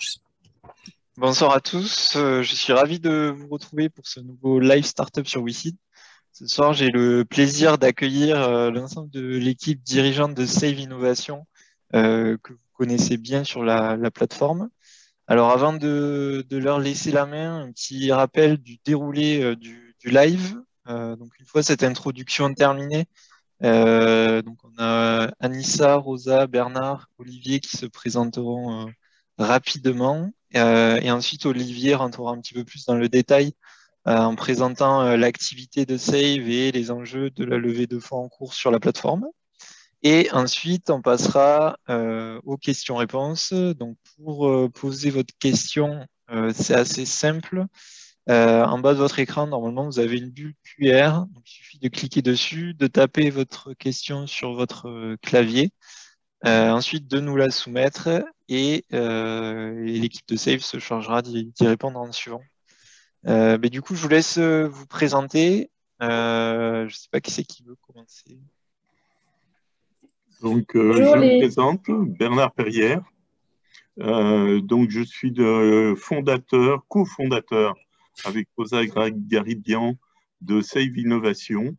Je sais pas. Bonsoir à tous, je suis ravi de vous retrouver pour ce nouveau live startup sur WeSeed. Ce soir, j'ai le plaisir d'accueillir l'ensemble de l'équipe dirigeante de Save Innovation que vous connaissez bien sur la plateforme. Alors avant de leur laisser la main, un petit rappel du déroulé du live. Donc une fois cette introduction terminée, donc on a Anissa, Rosa, Bernard, Olivier qui se présenteront rapidement. Et ensuite, Olivier rentrera un petit peu plus dans le détail en présentant l'activité de Save et les enjeux de la levée de fonds en cours sur la plateforme. Et ensuite, on passera aux questions-réponses. Donc, pour poser votre question, c'est assez simple. En bas de votre écran, normalement, vous avez une bulle QR. Donc, il suffit de cliquer dessus, de taper votre question sur votre clavier, ensuite de nous la soumettre et l'équipe de Save se chargera d'y répondre en suivant. Mais du coup, je vous laisse vous présenter. Je ne sais pas qui c'est qui veut commencer. Donc, je me présente, Bernard Perrière. Donc, je suis cofondateur avec Rosa Garibian de Save Innovation.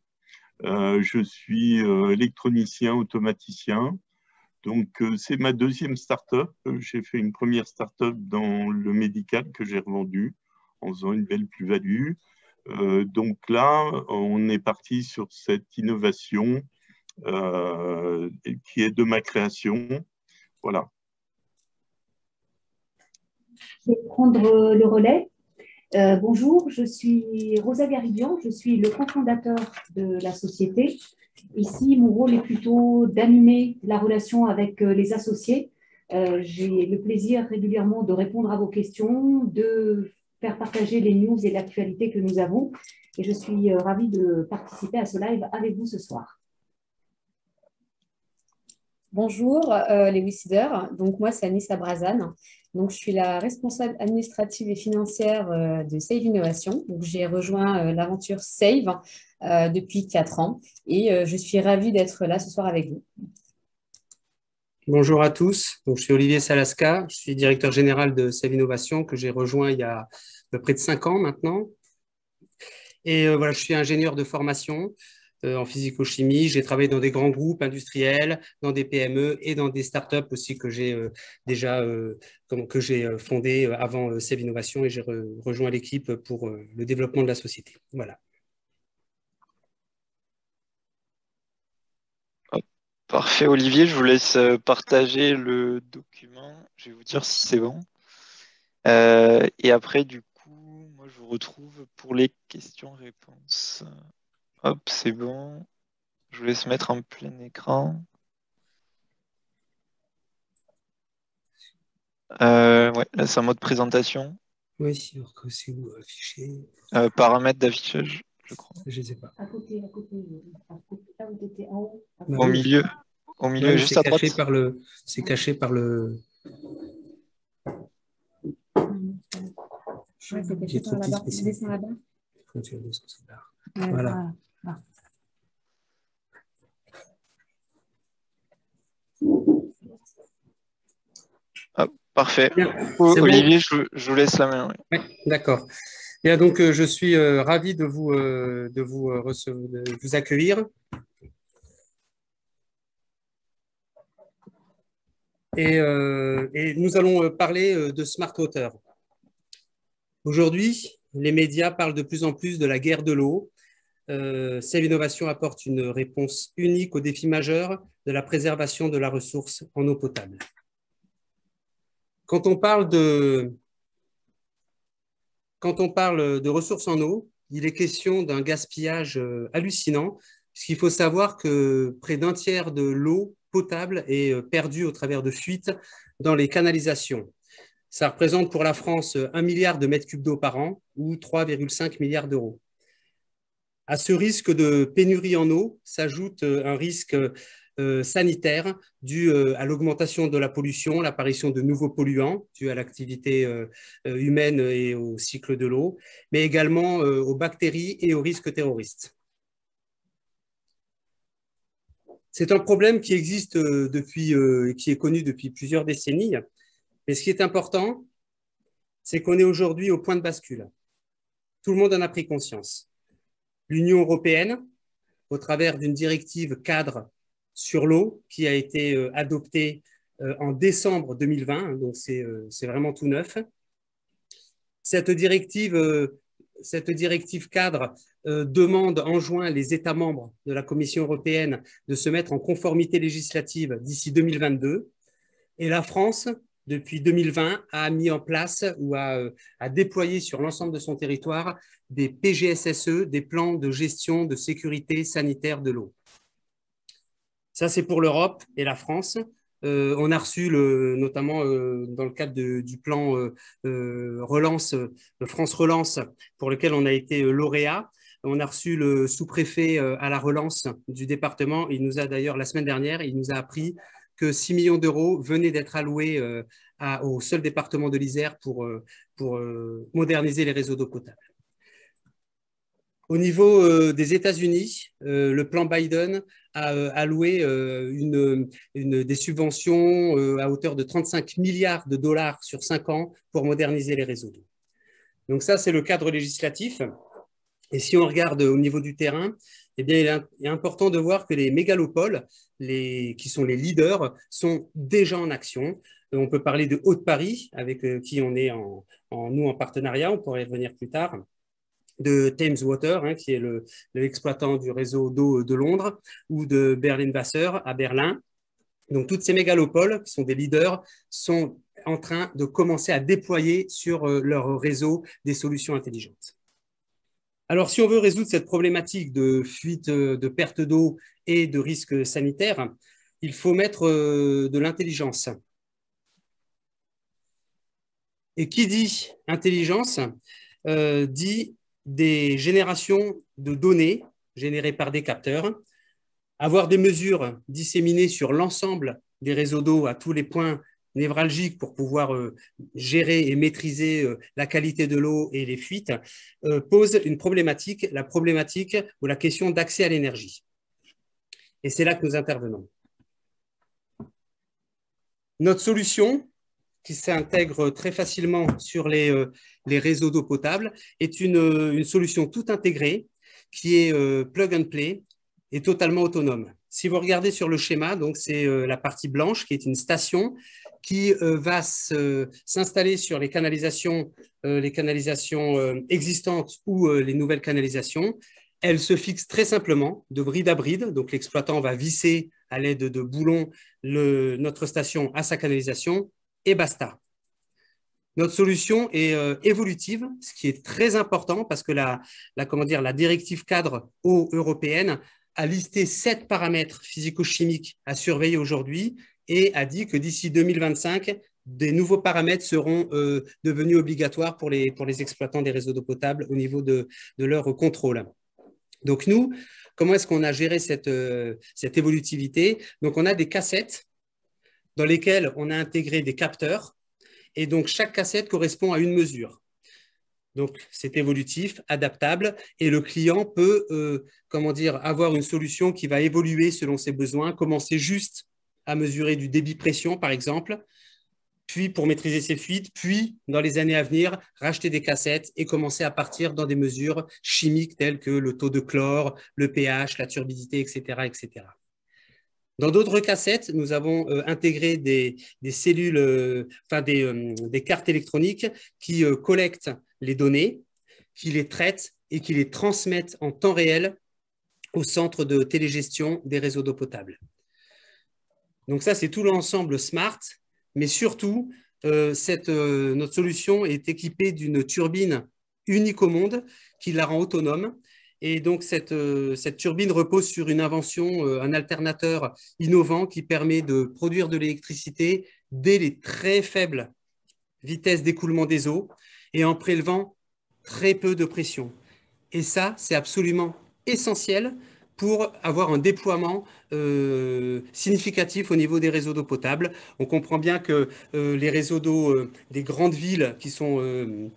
Je suis électronicien, automaticien. Donc, c'est ma deuxième start-up. J'ai fait une première start-up dans le médical que j'ai revendue en faisant une belle plus-value. Donc là, on est parti sur cette innovation qui est de ma création. Voilà. Je vais prendre le relais. Bonjour, je suis Rosa Garibian, je suis le cofondateur de la société. Ici, mon rôle est plutôt d'animer la relation avec les associés. J'ai le plaisir régulièrement de répondre à vos questions, de faire partager les news et l'actualité que nous avons. Et je suis ravie de participer à ce live avec vous ce soir. Bonjour les WeSeeders, donc moi c'est Anissa Brazane, donc je suis la responsable administrative et financière de Save Innovation. Donc j'ai rejoint l'aventure Save depuis 4 ans et je suis ravie d'être là ce soir avec vous. Bonjour à tous, donc, je suis Olivier Salasca, je suis directeur général de Save Innovation que j'ai rejoint il y a à peu près de 5 ans maintenant. Et voilà, je suis ingénieur de formation en physico-chimie. J'ai travaillé dans des grands groupes industriels, dans des PME et dans des startups aussi que j'ai fondé avant Save Innovation et j'ai rejoint l'équipe pour le développement de la société. Voilà. Parfait, Olivier, je vous laisse partager le document. Je vais vous dire si c'est bon. Et après, du coup, moi, je vous retrouve pour les questions-réponses. Hop, c'est bon. Je vous laisse mettre en plein écran. Ouais, là, c'est en mode présentation. Oui, alors que c'est où affiché paramètres d'affichage, je crois. Je ne sais pas. À côté, là où tu étais en haut. Au milieu, juste à droite. C'est caché par le. Ouais, c'est caché par là-bas. Descends là-bas. Voilà. Ah, parfait. Bien, Olivier, bon. je vous laisse la main. Oui. Ouais, d'accord. Bien, donc je suis ravi de vous accueillir. Et nous allons parler de Smart Water. Aujourd'hui, les médias parlent de plus en plus de la guerre de l'eau. Save Innovation apporte une réponse unique au défi majeur de la préservation de la ressource en eau potable. Quand on parle de ressources en eau, il est question d'un gaspillage hallucinant, puisqu'il faut savoir que près d'un tiers de l'eau potable est perdue au travers de fuites dans les canalisations. Ça représente pour la France 1 milliard de mètres cubes d'eau par an ou 3,5 milliards d'euros. À ce risque de pénurie en eau s'ajoute un risque sanitaire dû à l'augmentation de la pollution, l'apparition de nouveaux polluants dus à l'activité humaine et au cycle de l'eau, mais également aux bactéries et aux risques terroristes. C'est un problème qui existe qui est connu depuis plusieurs décennies, mais ce qui est important, c'est qu'on est aujourd'hui au point de bascule. Tout le monde en a pris conscience. L'Union européenne, au travers d'une directive cadre sur l'eau qui a été adoptée en décembre 2020, donc c'est vraiment tout neuf. Cette directive cadre enjoint les États membres de la Commission européenne de se mettre en conformité législative d'ici 2022. Et la France, depuis 2020, a mis en place ou a déployé sur l'ensemble de son territoire des PGSSE, des plans de gestion de sécurité sanitaire de l'eau. Ça, c'est pour l'Europe et la France. On a reçu, notamment dans le cadre du plan Relance, France Relance, pour lequel on a été lauréat. On a reçu le sous-préfet à la relance du département. Il nous a d'ailleurs, la semaine dernière, il nous a appris que 6 millions d'euros venaient d'être alloués au seul département de l'Isère pour moderniser les réseaux d'eau potable. Au niveau des États-Unis, le plan Biden a alloué des subventions à hauteur de 35 milliards de dollars sur 5 ans pour moderniser les réseaux d'eau. Donc ça, c'est le cadre législatif. Et si on regarde au niveau du terrain, eh bien, il est important de voir que les mégalopoles, qui sont les leaders, sont déjà en action. On peut parler de Haute-Paris, avec qui on est nous en partenariat, on pourrait y revenir plus tard, de Thames Water, qui est l'exploitant du réseau d'eau de Londres, ou de Berlin-Wasser à Berlin. Donc, toutes ces mégalopoles, qui sont des leaders, sont en train de commencer à déployer sur leur réseau des solutions intelligentes. Alors, si on veut résoudre cette problématique de fuite, de perte d'eau et de risques sanitaires, il faut mettre de l'intelligence. Et qui dit intelligence dit des générations de données générées par des capteurs, avoir des mesures disséminées sur l'ensemble des réseaux d'eau à tous les points névralgiques pour pouvoir gérer et maîtriser la qualité de l'eau et les fuites, pose une problématique, la problématique ou la question d'accès à l'énergie. Et c'est là que nous intervenons. Notre solution, qui s'intègre très facilement sur les réseaux d'eau potable, est une solution tout intégrée qui est plug and play et totalement autonome. Si vous regardez sur le schéma, donc c'est la partie blanche qui est une station qui va s'installer sur les canalisations existantes ou les nouvelles canalisations. Elle se fixe très simplement de bride à bride. Donc l'exploitant va visser à l'aide de boulons notre station à sa canalisation et basta. Notre solution est évolutive, ce qui est très important parce que la directive cadre eau européenne a listé 7 paramètres physico-chimiques à surveiller aujourd'hui et a dit que d'ici 2025, des nouveaux paramètres seront devenus obligatoires pour les exploitants des réseaux d'eau potable au niveau de leur contrôle. Donc nous, comment est-ce qu'on a géré cette évolutivité? Donc on a des cassettes dans lesquelles on a intégré des capteurs et donc chaque cassette correspond à une mesure. Donc, c'est évolutif, adaptable et le client peut avoir une solution qui va évoluer selon ses besoins, commencer juste à mesurer du débit-pression, par exemple, puis pour maîtriser ses fuites, puis dans les années à venir, racheter des cassettes et commencer à partir dans des mesures chimiques telles que le taux de chlore, le pH, la turbidité, etc., etc. Dans d'autres cassettes, nous avons intégré des cellules, des cartes électroniques qui collectent les données, qui les traitent et qui les transmettent en temps réel au centre de télégestion des réseaux d'eau potable. Donc ça, c'est tout l'ensemble Smart, mais surtout, notre solution est équipée d'une turbine unique au monde qui la rend autonome. Et donc, cette turbine repose sur une invention, un alternateur innovant qui permet de produire de l'électricité dès les très faibles vitesses d'écoulement des eaux et en prélevant très peu de pression. Et ça, c'est absolument essentiel pour avoir un déploiement significatif au niveau des réseaux d'eau potable. On comprend bien que les réseaux d'eau des grandes villes qui sont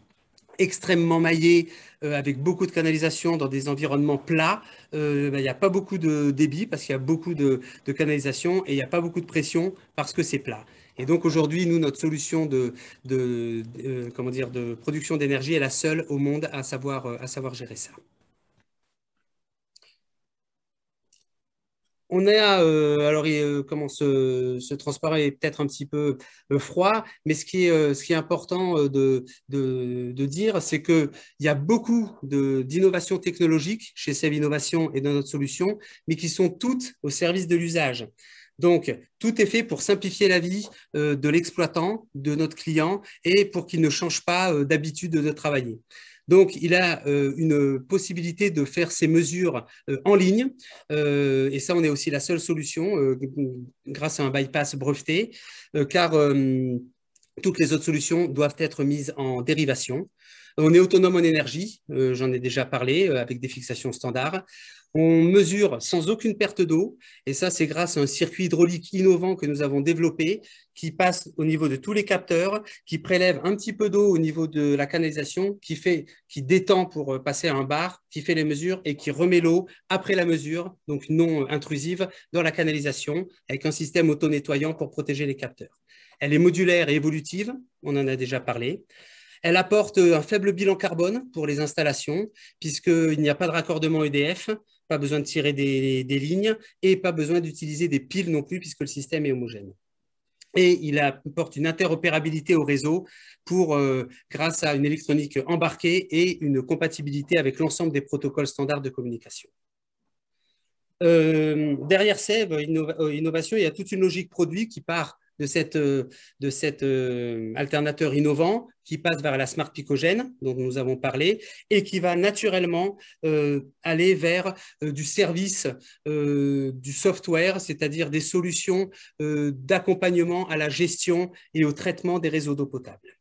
extrêmement maillés, avec beaucoup de canalisation dans des environnements plats, il n'y a pas beaucoup de débit parce qu'il y a beaucoup de canalisation et il n'y a pas beaucoup de pression parce que c'est plat. Et donc aujourd'hui, nous, notre solution comment dire, de production d'énergie est la seule au monde à savoir gérer ça. On est alors comment ce transparent est peut-être un petit peu froid, mais ce qui est important de dire, c'est qu'il y a beaucoup d'innovations technologiques chez Save Innovation et dans notre solution, mais qui sont toutes au service de l'usage. Donc, tout est fait pour simplifier la vie de l'exploitant, de notre client, et pour qu'il ne change pas d'habitude de travailler. Donc, il a une possibilité de faire ses mesures en ligne. Et ça, on est aussi la seule solution grâce à un bypass breveté, car toutes les autres solutions doivent être mises en dérivation. On est autonome en énergie, j'en ai déjà parlé, avec des fixations standards. On mesure sans aucune perte d'eau, et ça, c'est grâce à un circuit hydraulique innovant que nous avons développé, qui passe au niveau de tous les capteurs, qui prélève un petit peu d'eau au niveau de la canalisation, qui détend pour passer à un bar, qui fait les mesures et qui remet l'eau après la mesure, donc non intrusive, dans la canalisation, avec un système auto-nettoyant pour protéger les capteurs. Elle est modulaire et évolutive, on en a déjà parlé. Elle apporte un faible bilan carbone pour les installations, puisqu'il n'y a pas de raccordement EDF, pas besoin de tirer des lignes et pas besoin d'utiliser des piles non plus, puisque le système est homogène. Et il apporte une interopérabilité au réseau grâce à une électronique embarquée et une compatibilité avec l'ensemble des protocoles standards de communication. Derrière Save Innovation, il y a toute une logique produit qui part de cet alternateur innovant qui passe vers la smart picogène dont nous avons parlé et qui va naturellement aller vers du service, du software, c'est-à-dire des solutions d'accompagnement à la gestion et au traitement des réseaux d'eau potable.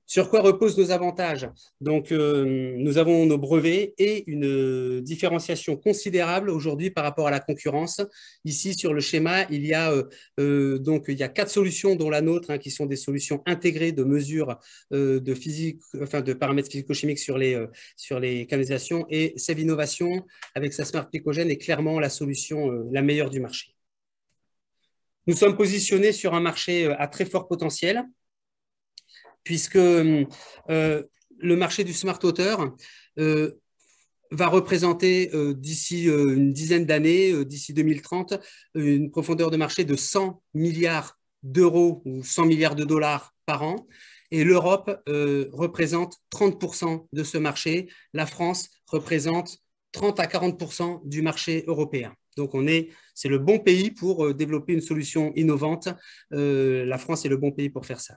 Sur quoi reposent nos avantages? Donc, nous avons nos brevets et une différenciation considérable aujourd'hui par rapport à la concurrence. Ici, sur le schéma, il y a 4 solutions, dont la nôtre, qui sont des solutions intégrées de mesures de paramètres physico-chimiques sur les canalisations. Et Save Innovation, avec sa Smart Picogène, est clairement la solution la meilleure du marché. Nous sommes positionnés sur un marché à très fort potentiel, puisque le marché du smart water va représenter d'ici une dizaine d'années, d'ici 2030, une profondeur de marché de 100 milliards d'euros ou 100 milliards de dollars par an. Et l'Europe représente 30% de ce marché. La France représente 30 à 40% du marché européen. Donc, c'est le bon pays pour développer une solution innovante. La France est le bon pays pour faire ça.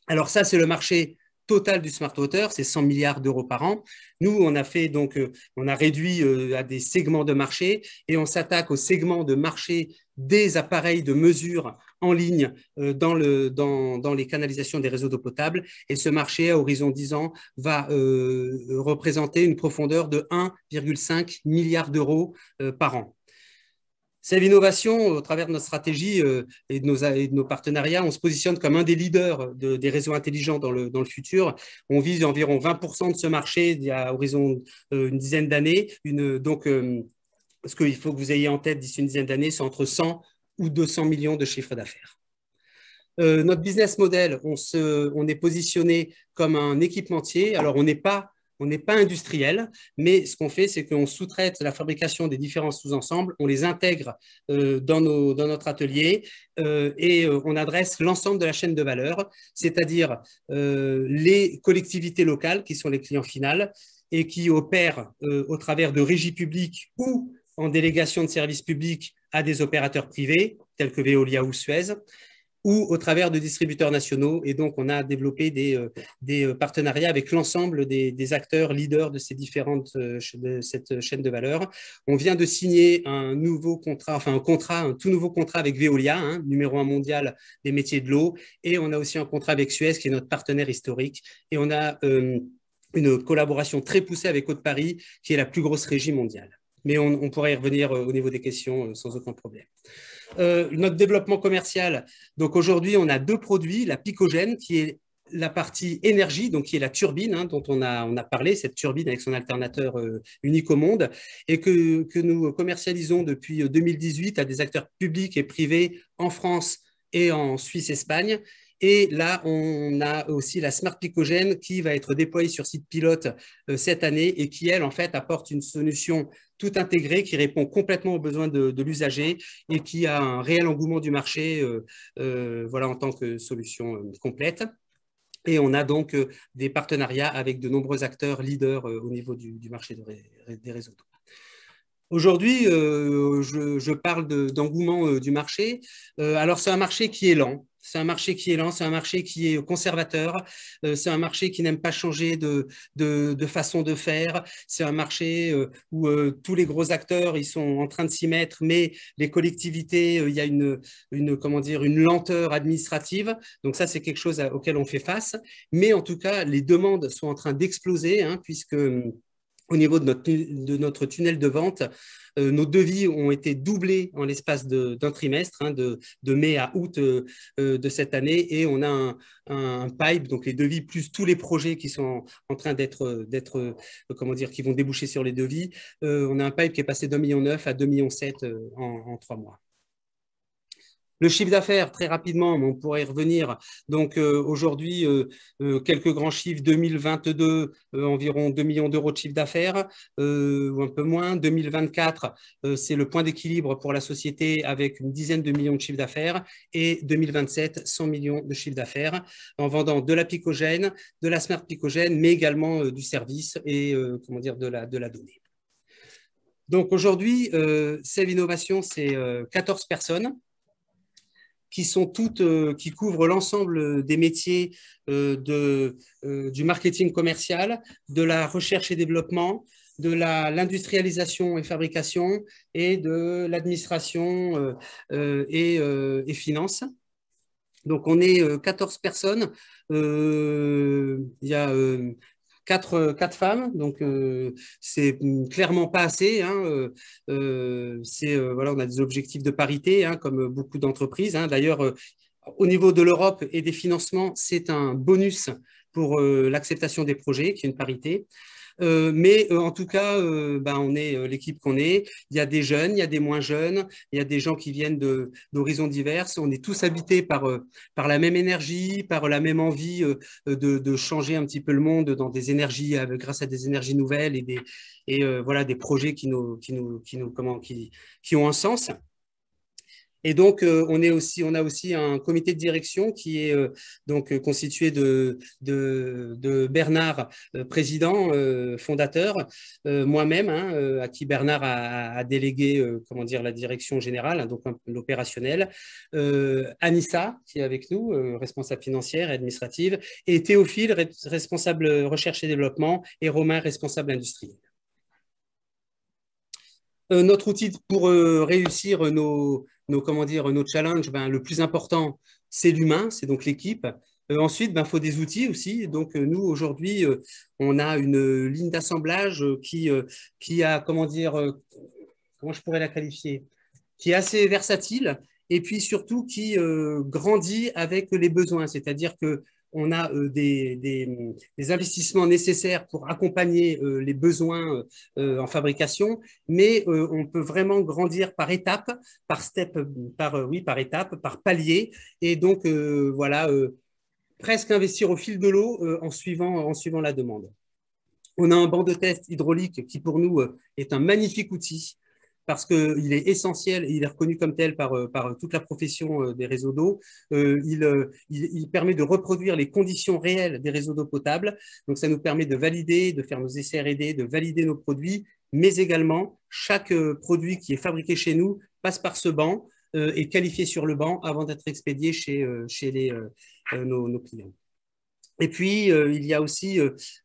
Alors ça, c'est le marché total du smart water, c'est 100 milliards d'euros par an. Nous, on a réduit à des segments de marché et on s'attaque au segment de marché des appareils de mesure en ligne dans les canalisations des réseaux d'eau potable. Et ce marché, à horizon 10 ans, va représenter une profondeur de 1,5 milliard d'euros par an. Save Innovation, au travers de notre stratégie et de nos partenariats, on se positionne comme un des leaders des réseaux intelligents dans le futur. On vise environ 20% de ce marché à horizon une dizaine d'années. Ce qu'il faut que vous ayez en tête d'ici une dizaine d'années, c'est entre 100 ou 200 millions de chiffres d'affaires. Notre business model, on est positionné comme un équipementier. Alors, on n'est pas industriel, mais ce qu'on fait, c'est qu'on sous-traite la fabrication des différents sous-ensembles, on les intègre dans notre atelier et on adresse l'ensemble de la chaîne de valeur, c'est-à-dire les collectivités locales qui sont les clients finaux et qui opèrent au travers de régies publiques ou en délégation de services publics à des opérateurs privés tels que Veolia ou Suez, ou au travers de distributeurs nationaux. Et donc, on a développé des partenariats avec l'ensemble des acteurs leaders de cette chaîne de valeur. On vient de signer un tout nouveau contrat avec Veolia, numéro 1 mondial des métiers de l'eau. Et on a aussi un contrat avec Suez, qui est notre partenaire historique. Et on a une collaboration très poussée avec Haute-Paris, qui est la plus grosse régie mondiale. Mais on pourrait y revenir au niveau des questions sans aucun problème. Notre développement commercial, donc aujourd'hui, on a 2 produits, la Picogène, qui est la partie énergie, donc qui est la turbine, hein, dont on a parlé, cette turbine avec son alternateur unique au monde, et que nous commercialisons depuis 2018 à des acteurs publics et privés en France et en Suisse-Espagne. Et là, on a aussi la Smart Picogène qui va être déployée sur site pilote cette année et qui, elle, en fait, apporte une solution tout intégrée qui répond complètement aux besoins de l'usager et qui a un réel engouement du marché voilà, en tant que solution complète. Et on a donc des partenariats avec de nombreux acteurs leaders au niveau du marché des réseaux d'eau. Aujourd'hui, je parle d'engouement du marché. Alors, c'est un marché qui est lent. C'est un marché qui est lent, c'est un marché qui est conservateur, c'est un marché qui n'aime pas changer de façon de faire. C'est un marché où tous les gros acteurs ils sont en train de s'y mettre, mais les collectivités, il y a comment dire, une lenteur administrative. Donc ça, c'est quelque chose auquel on fait face. Mais en tout cas, les demandes sont en train d'exploser, hein, puisque au niveau de notre tunnel de vente, nos devis ont été doublés en l'espace d'un trimestre, hein, de mai à août de cette année, et on a un pipe, donc les devis plus tous les projets qui sont en train d'être comment dire, qui vont déboucher sur les devis. On a un pipe qui est passé d'1,9 million à 2,7 millions en 3 mois. Le chiffre d'affaires, très rapidement, on pourrait y revenir. Donc, aujourd'hui, quelques grands chiffres. 2022, environ 2 millions d'euros de chiffre d'affaires, ou un peu moins. 2024, c'est le point d'équilibre pour la société avec une dizaine de millions de chiffre d'affaires. Et 2027, 100 millions de chiffre d'affaires en vendant de la picogène, de la smart picogène, mais également du service et comment dire, de la donnée. Donc, aujourd'hui, Save Innovation, c'est 14 personnes qui sont toutes, qui couvrent l'ensemble des métiers du marketing commercial, de la recherche et développement, de l'industrialisation et fabrication et de l'administration et finance. Donc, on est 14 personnes. Il y a quatre femmes, donc c'est clairement pas assez. Hein, voilà, on a des objectifs de parité, hein, comme beaucoup d'entreprises. Hein. D'ailleurs, au niveau de l'Europe et des financements, c'est un bonus pour l'acceptation des projets, qui est une parité. Mais en tout cas, on est l'équipe qu'on est. Il y a des jeunes, il y a des moins jeunes, il y a des gens qui viennent d'horizons divers. On est tous habités par la même énergie, par la même envie de changer un petit peu le monde dans des énergies, grâce à des énergies nouvelles et voilà, des projets qui ont un sens. Et donc, on a aussi un comité de direction qui est donc constitué de Bernard, président, fondateur, moi-même, hein, à qui Bernard a délégué comment dire, la direction générale, hein, donc l'opérationnel, Anissa, qui est avec nous, responsable financière et administrative, et Théophile, responsable recherche et développement, et Romain, responsable industriel. Notre outil pour réussir nos challenges, le plus important, c'est l'humain, c'est donc l'équipe. Ensuite, faut des outils aussi. Donc, nous, aujourd'hui, on a une ligne d'assemblage qui a, comment je pourrais la qualifier, qui est assez versatile et puis surtout qui grandit avec les besoins. C'est-à-dire que on a des investissements nécessaires pour accompagner les besoins en fabrication, mais on peut vraiment grandir par étapes, par step, par étapes, par paliers, et donc voilà, presque investir au fil de l'eau en suivant la demande. On a un banc de test hydraulique qui pour nous est un magnifique outil, parce qu'il est essentiel et il est reconnu comme tel par toute la profession des réseaux d'eau. Il permet de reproduire les conditions réelles des réseaux d'eau potable. Donc, ça nous permet de valider, de faire nos essais R&D, de valider nos produits, mais également, chaque produit qui est fabriqué chez nous passe par ce banc, est qualifié sur le banc avant d'être expédié chez nos clients. Et puis, il y a aussi,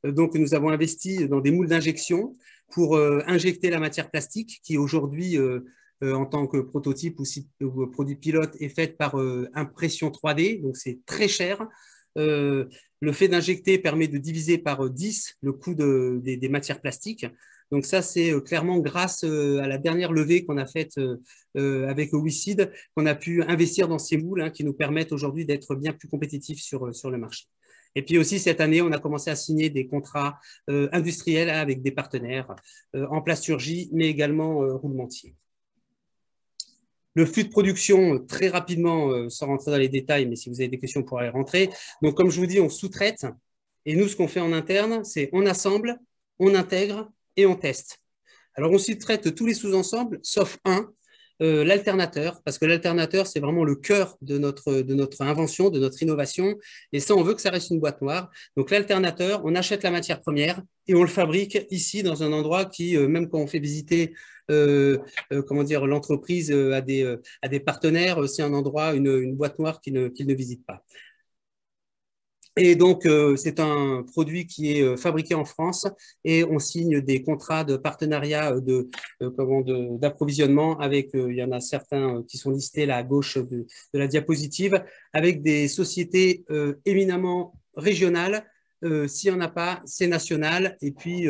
donc nous avons investi dans des moules d'injection pour injecter la matière plastique qui aujourd'hui, en tant que prototype ou produit pilote, est faite par impression 3D, donc c'est très cher. Le fait d'injecter permet de diviser par 10 le coût des matières plastiques. Donc ça, c'est clairement grâce à la dernière levée qu'on a faite avec WeSeed, qu'on a pu investir dans ces moules, hein, qui nous permettent aujourd'hui d'être bien plus compétitifs sur le marché. Et puis aussi, cette année, on a commencé à signer des contrats industriels avec des partenaires en plasturgie, mais également roulementier. Le flux de production, très rapidement, sans rentrer dans les détails, mais si vous avez des questions, on pourra y rentrer. Donc, comme je vous dis, on sous-traite. Et nous, ce qu'on fait en interne, c'est on assemble, on intègre et on teste. Alors, on sous-traite tous les sous-ensembles, sauf un, l'alternateur, parce que l'alternateur, c'est vraiment le cœur de notre invention, de notre innovation. Et ça, on veut que ça reste une boîte noire. Donc, l'alternateur, on achète la matière première et on le fabrique ici dans un endroit qui, même quand on fait visiter comment dire, l'entreprise à des partenaires, c'est un endroit, une boîte noire qu'ils ne visitent pas. Et donc, c'est un produit qui est fabriqué en France et on signe des contrats de partenariat d'approvisionnement avec, il y en a certains qui sont listés là à gauche de la diapositive, avec des sociétés éminemment régionales. S'il n'y en a pas, c'est national. Et puis,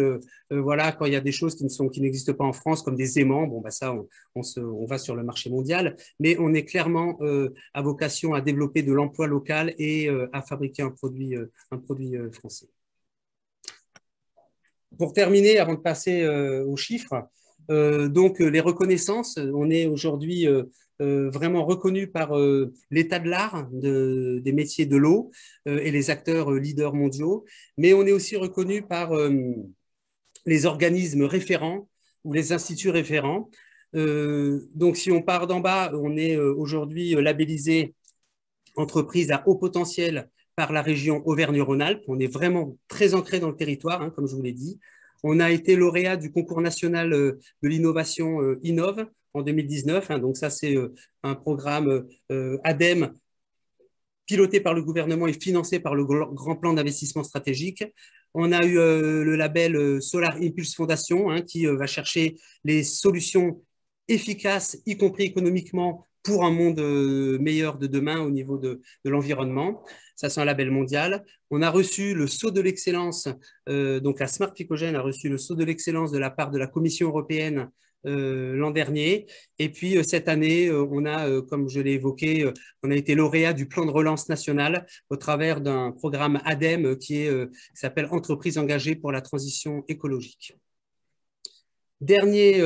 voilà, quand il y a des choses qui n'existent pas en France, comme des aimants, bon, bah ça, on va sur le marché mondial. Mais on est clairement à vocation à développer de l'emploi local et à fabriquer un produit français. Pour terminer, avant de passer aux chiffres, donc les reconnaissances, on est aujourd'hui vraiment reconnu par l'état de l'art des métiers de l'eau et les acteurs leaders mondiaux, mais on est aussi reconnu par les organismes référents ou les instituts référents. Donc, si on part d'en bas, on est aujourd'hui labellisé entreprise à haut potentiel par la région Auvergne-Rhône-Alpes. On est vraiment très ancré dans le territoire, hein, comme je vous l'ai dit. On a été lauréat du concours national de l'innovation Innov en 2019. Hein, donc ça, c'est un programme ADEME piloté par le gouvernement et financé par le Grand Plan d'investissement stratégique. On a eu le label Solar Impulse Foundation hein, qui va chercher les solutions efficaces, y compris économiquement, pour un monde meilleur de demain au niveau de l'environnement. Ça, c'est un label mondial. On a reçu le Sceau de l'excellence, donc la Smart Picogène a reçu le Sceau de l'excellence de la part de la Commission européenne l'an dernier. Et puis, cette année, on a, comme je l'ai évoqué, on a été lauréat du plan de relance national au travers d'un programme ADEME qui s'appelle Entreprises engagées pour la transition écologique. Dernier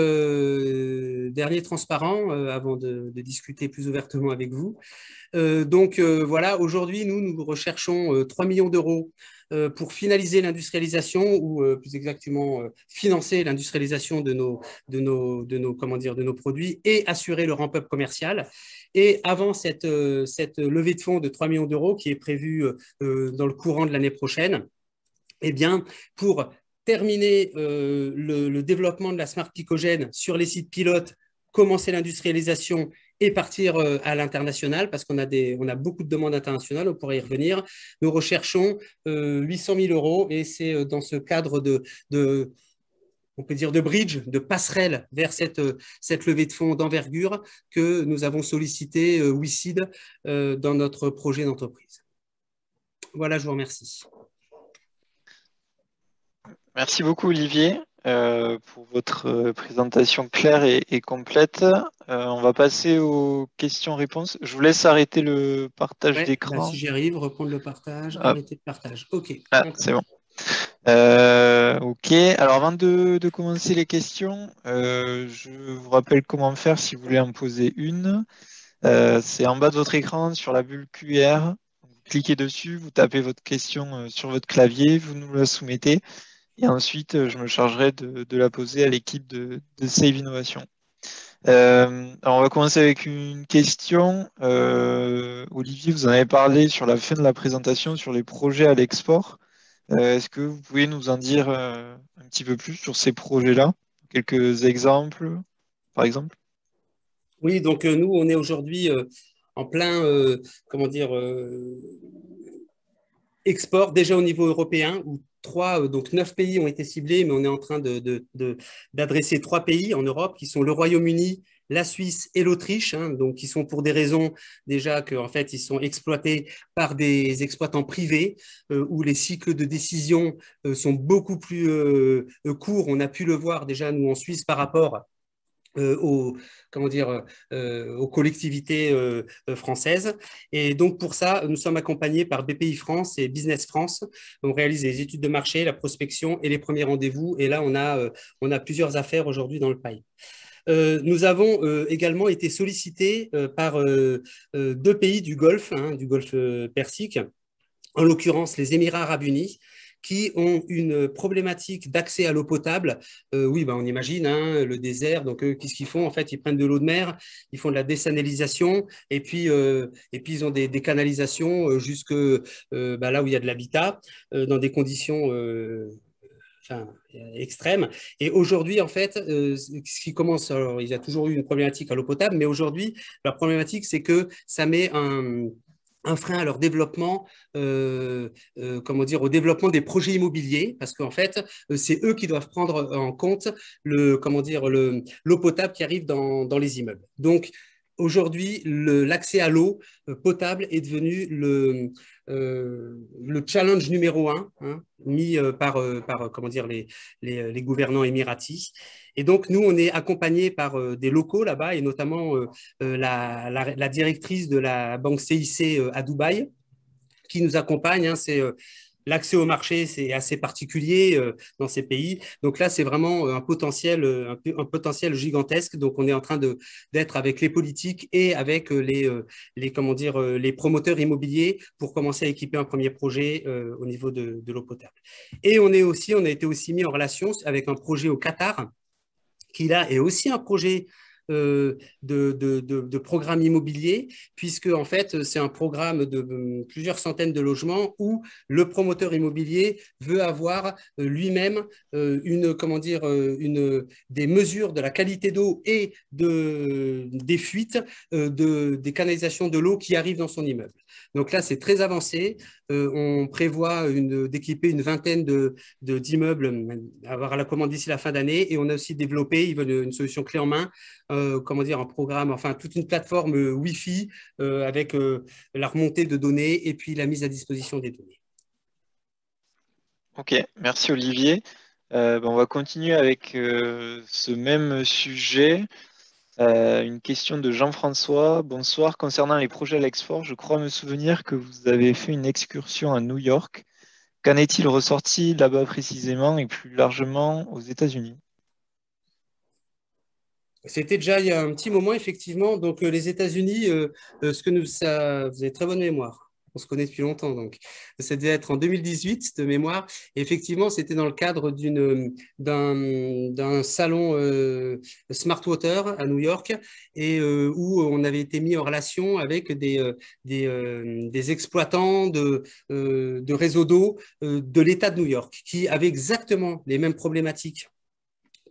transparent, avant de discuter plus ouvertement avec vous. Donc voilà, aujourd'hui, nous recherchons 3 millions d'euros pour finaliser l'industrialisation ou plus exactement financer l'industrialisation de nos produits et assurer le ramp-up commercial. Et avant cette levée de fonds de 3 millions d'euros qui est prévue dans le courant de l'année prochaine, eh bien, pour terminer le développement de la Smart Picogène sur les sites pilotes, commencer l'industrialisation et partir à l'international parce qu'on a beaucoup de demandes internationales, on pourrait y revenir. Nous recherchons 800 000 euros et c'est dans ce cadre on peut dire de bridge, de passerelle vers cette levée de fonds d'envergure que nous avons sollicité WICID dans notre projet d'entreprise. Voilà, je vous remercie. Merci beaucoup Olivier pour votre présentation claire et complète. On va passer aux questions-réponses. Je vous laisse arrêter le partage d'écran. Bah, si j'y arrive, reprendre le partage, arrêter le partage. OK. C'est bon. Ok, alors avant de commencer les questions, je vous rappelle comment faire si vous voulez en poser une. C'est en bas de votre écran sur la bulle QR. Vous cliquez dessus, vous tapez votre question sur votre clavier, vous nous la soumettez. Et ensuite, je me chargerai de la poser à l'équipe de Save Innovation. Alors, on va commencer avec une question. Olivier, vous en avez parlé sur la fin de la présentation sur les projets à l'export. Est-ce que vous pouvez nous en dire un petit peu plus sur ces projets-là? Quelques exemples, par exemple? Oui, donc nous, on est aujourd'hui en plein, export, déjà au niveau européen, où 9 pays ont été ciblés, mais on est en train d'adresser 3 pays en Europe, qui sont le Royaume-Uni, la Suisse et l'Autriche, hein, donc qui sont pour des raisons déjà qu'en fait, ils sont exploités par des exploitants privés, où les cycles de décision sont beaucoup plus courts. On a pu le voir déjà, nous, en Suisse, par rapport comment dire, aux collectivités françaises. Et donc, pour ça, nous sommes accompagnés par BPI France et Business France. On réalise les études de marché, la prospection et les premiers rendez-vous. Et là, on a plusieurs affaires aujourd'hui dans le pipe. Nous avons également été sollicités par deux pays du Golfe Persique, en l'occurrence les Émirats arabes unis, qui ont une problématique d'accès à l'eau potable. Oui, on imagine le désert. Donc, qu'est-ce qu'ils font? En fait, ils prennent de l'eau de mer, ils font de la dessalinalisation, et puis ils ont des canalisations jusque là où il y a de l'habitat, dans des conditions extrême. Et aujourd'hui, en fait, ce qui commence, alors, il y a toujours eu une problématique à l'eau potable, mais aujourd'hui, la problématique, c'est que ça met un frein à leur développement, comment dire, au développement des projets immobiliers, parce qu'en fait, c'est eux qui doivent prendre en compte l'eau potable qui arrive dans les immeubles. Donc, aujourd'hui, l'accès à l'eau potable est devenu le challenge numéro un, mis par comment dire, les gouvernants émiratis. Et donc, nous, on est accompagnés par des locaux là-bas, et notamment la directrice de la banque CIC à Dubaï, qui nous accompagne. C'est l'accès au marché, c'est assez particulier dans ces pays. Donc là, c'est vraiment un potentiel gigantesque. Donc, on est en train d'être avec les politiques et avec les promoteurs immobiliers pour commencer à équiper un premier projet au niveau de l'eau potable. Et on a été aussi mis en relation avec un projet au Qatar, qui là est aussi un projet de programme immobilier, puisque en fait, c'est un programme de plusieurs centaines de logements où le promoteur immobilier veut avoir lui-même des mesures de la qualité d'eau et des fuites des canalisations de l'eau qui arrivent dans son immeuble. Donc là, c'est très avancé. On prévoit d'équiper une vingtaine d'immeubles, avoir la commande d'ici la fin d'année, et on a aussi développé, ils veulent une solution clé en main, un programme, enfin toute une plateforme Wi-Fi avec la remontée de données et puis la mise à disposition des données. Ok, merci Olivier. On va continuer avec ce même sujet. Une question de Jean-François. Bonsoir. Concernant les projets à l'export, je crois me souvenir que vous avez fait une excursion à New York. Qu'en est-il ressorti là-bas précisément et plus largement aux États-Unis? C'était déjà il y a un petit moment, effectivement. Donc, les États-Unis, vous avez très bonne mémoire. On se connaît depuis longtemps, donc ça devait être en 2018 de mémoire. Et effectivement, c'était dans le cadre d'un salon Smart Water à New York, et où on avait été mis en relation avec des exploitants de réseaux d'eau de l'État de New York, qui avaient exactement les mêmes problématiques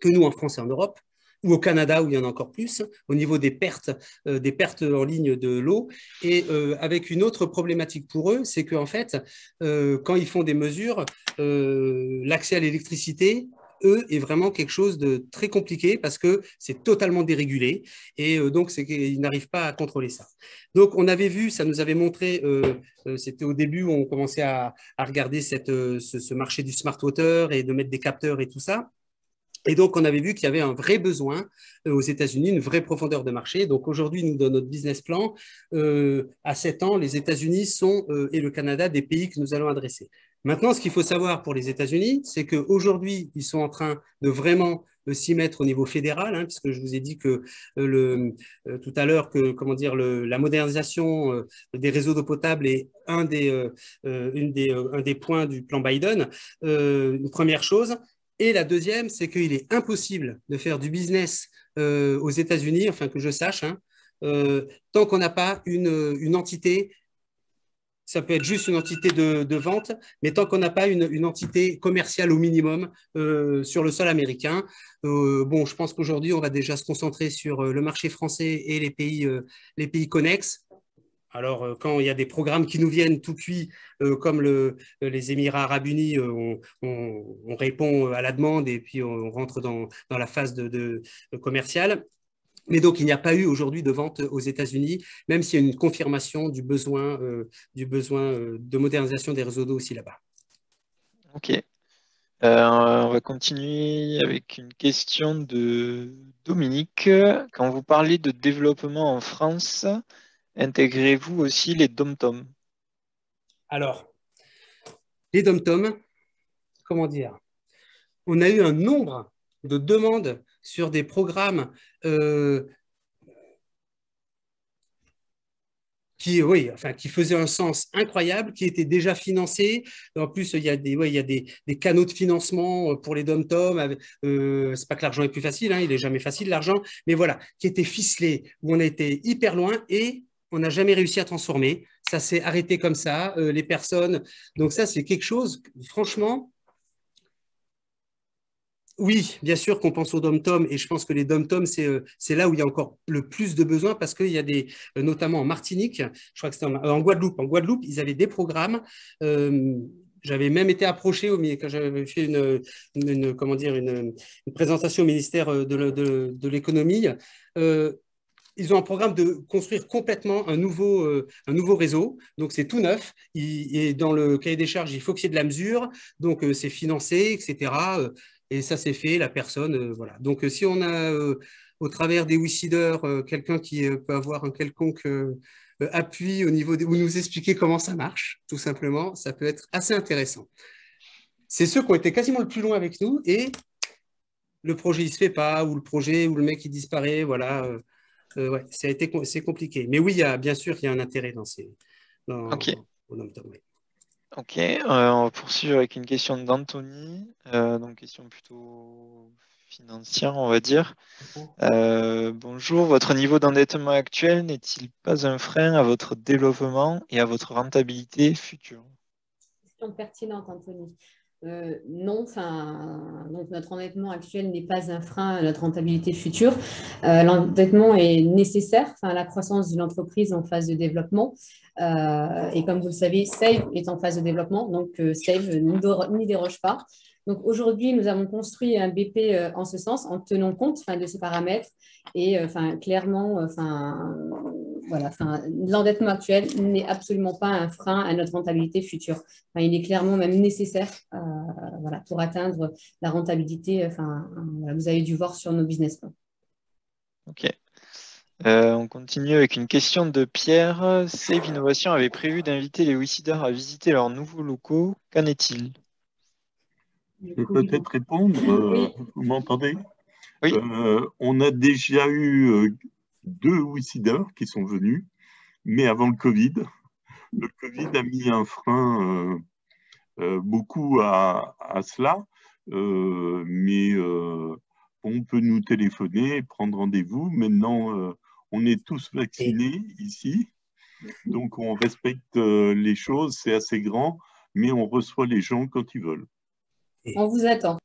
que nous en France et en Europe, ou au Canada où il y en a encore plus, au niveau des pertes en ligne de l'eau. Et avec une autre problématique pour eux, c'est qu'en fait, quand ils font des mesures, l'accès à l'électricité, eux, est vraiment quelque chose de très compliqué parce que c'est totalement dérégulé, et donc ils n'arrivent pas à contrôler ça. Donc on avait vu, ça nous avait montré, c'était au début où on commençait à regarder ce marché du smart water et de mettre des capteurs et tout ça. Et donc, on avait vu qu'il y avait un vrai besoin aux États-Unis, une vraie profondeur de marché. Donc, aujourd'hui, nous, dans notre business plan, à 7 ans, les États-Unis et le Canada, des pays que nous allons adresser. Maintenant, ce qu'il faut savoir pour les États-Unis, c'est qu'aujourd'hui, ils sont en train de vraiment s'y mettre au niveau fédéral, puisque je vous ai dit que tout à l'heure que la modernisation des réseaux d'eau potable est un des points du plan Biden. Une première chose. Et la deuxième, c'est qu'il est impossible de faire du business aux États-Unis, enfin que je sache, tant qu'on n'a pas une entité. Ça peut être juste une entité de vente, mais tant qu'on n'a pas une entité commerciale au minimum sur le sol américain. Je pense qu'aujourd'hui, on va déjà se concentrer sur le marché français et les pays connexes. Alors, quand il y a des programmes qui nous viennent tout cuits, comme les Émirats arabes unis, on répond à la demande et puis on rentre dans la phase de commerciale. Mais donc, il n'y a pas eu aujourd'hui de vente aux États-Unis, même s'il y a une confirmation du besoin de modernisation des réseaux d'eau aussi là-bas. Ok. On va continuer avec une question de Dominique. Quand vous parlez de développement en France, intégrez-vous aussi les dom-toms? Alors, les dom-toms, comment dire? On a eu un nombre de demandes sur des programmes oui, enfin, qui faisaient un sens incroyable, qui étaient déjà financés. En plus, il y a des canaux de financement pour les dom-toms. C'est pas que l'argent est plus facile, hein, il est jamais facile l'argent, mais voilà, qui étaient ficelés, où on a été hyper loin et on n'a jamais réussi à transformer. Ça s'est arrêté comme ça, les personnes. Donc ça, c'est quelque chose, franchement. Oui, bien sûr qu'on pense aux dom-tom et je pense que les dom-tom, c'est là où il y a encore le plus de besoins parce qu'il y a notamment en Martinique, je crois que c'était en Guadeloupe. En Guadeloupe, ils avaient des programmes. J'avais même été approché quand j'avais fait comment dire, une présentation au ministère de l'économie. Ils ont un programme de construire complètement un nouveau réseau. Donc, c'est tout neuf. Et dans le cahier des charges, il faut qu'il y ait de la mesure. Donc, c'est financé, etc. Et ça, c'est fait. La personne, voilà. Donc, si on a au travers des WeSeeders quelqu'un qui peut avoir un quelconque appui au niveau ou nous expliquer comment ça marche, tout simplement, ça peut être assez intéressant. C'est ceux qui ont été quasiment le plus loin avec nous et le projet, il ne se fait pas, ou le projet, ou le mec, il disparaît, voilà. Ouais, c'est compliqué. Mais oui, bien sûr, il y a un intérêt Ok. au dom-tom, ouais. Ok, on va poursuivre avec une question d'Anthony, donc question plutôt financière, on va dire. Bonjour, votre niveau d'endettement actuel n'est-il pas un frein à votre développement et à votre rentabilité future? Question pertinente, Anthony. Non, donc notre endettement actuel n'est pas un frein à notre rentabilité future. L'endettement est nécessaire, à la croissance d'une entreprise en phase de développement. Et comme vous le savez, Save est en phase de développement, donc Save n'y déroge pas. Donc aujourd'hui, nous avons construit un BP en ce sens, en tenant compte de ces paramètres et clairement, voilà, l'endettement actuel n'est absolument pas un frein à notre rentabilité future. Il est clairement même nécessaire voilà, pour atteindre la rentabilité. Vous avez dû voir sur nos business plans. Ok. On continue avec une question de Pierre. Save Innovation avait prévu d'inviter les WeSeeders à visiter leurs nouveaux locaux. Qu'en est-il? Je peux peut-être répondre. Oui. Vous m'entendez? Oui. On a déjà eu 2 WeSeeders qui sont venus, mais avant le Covid. Le Covid a mis un frein beaucoup à cela, mais on peut nous téléphoner, prendre rendez-vous. Maintenant, on est tous vaccinés ici, donc on respecte les choses, c'est assez grand, mais on reçoit les gens quand ils veulent. On vous attend.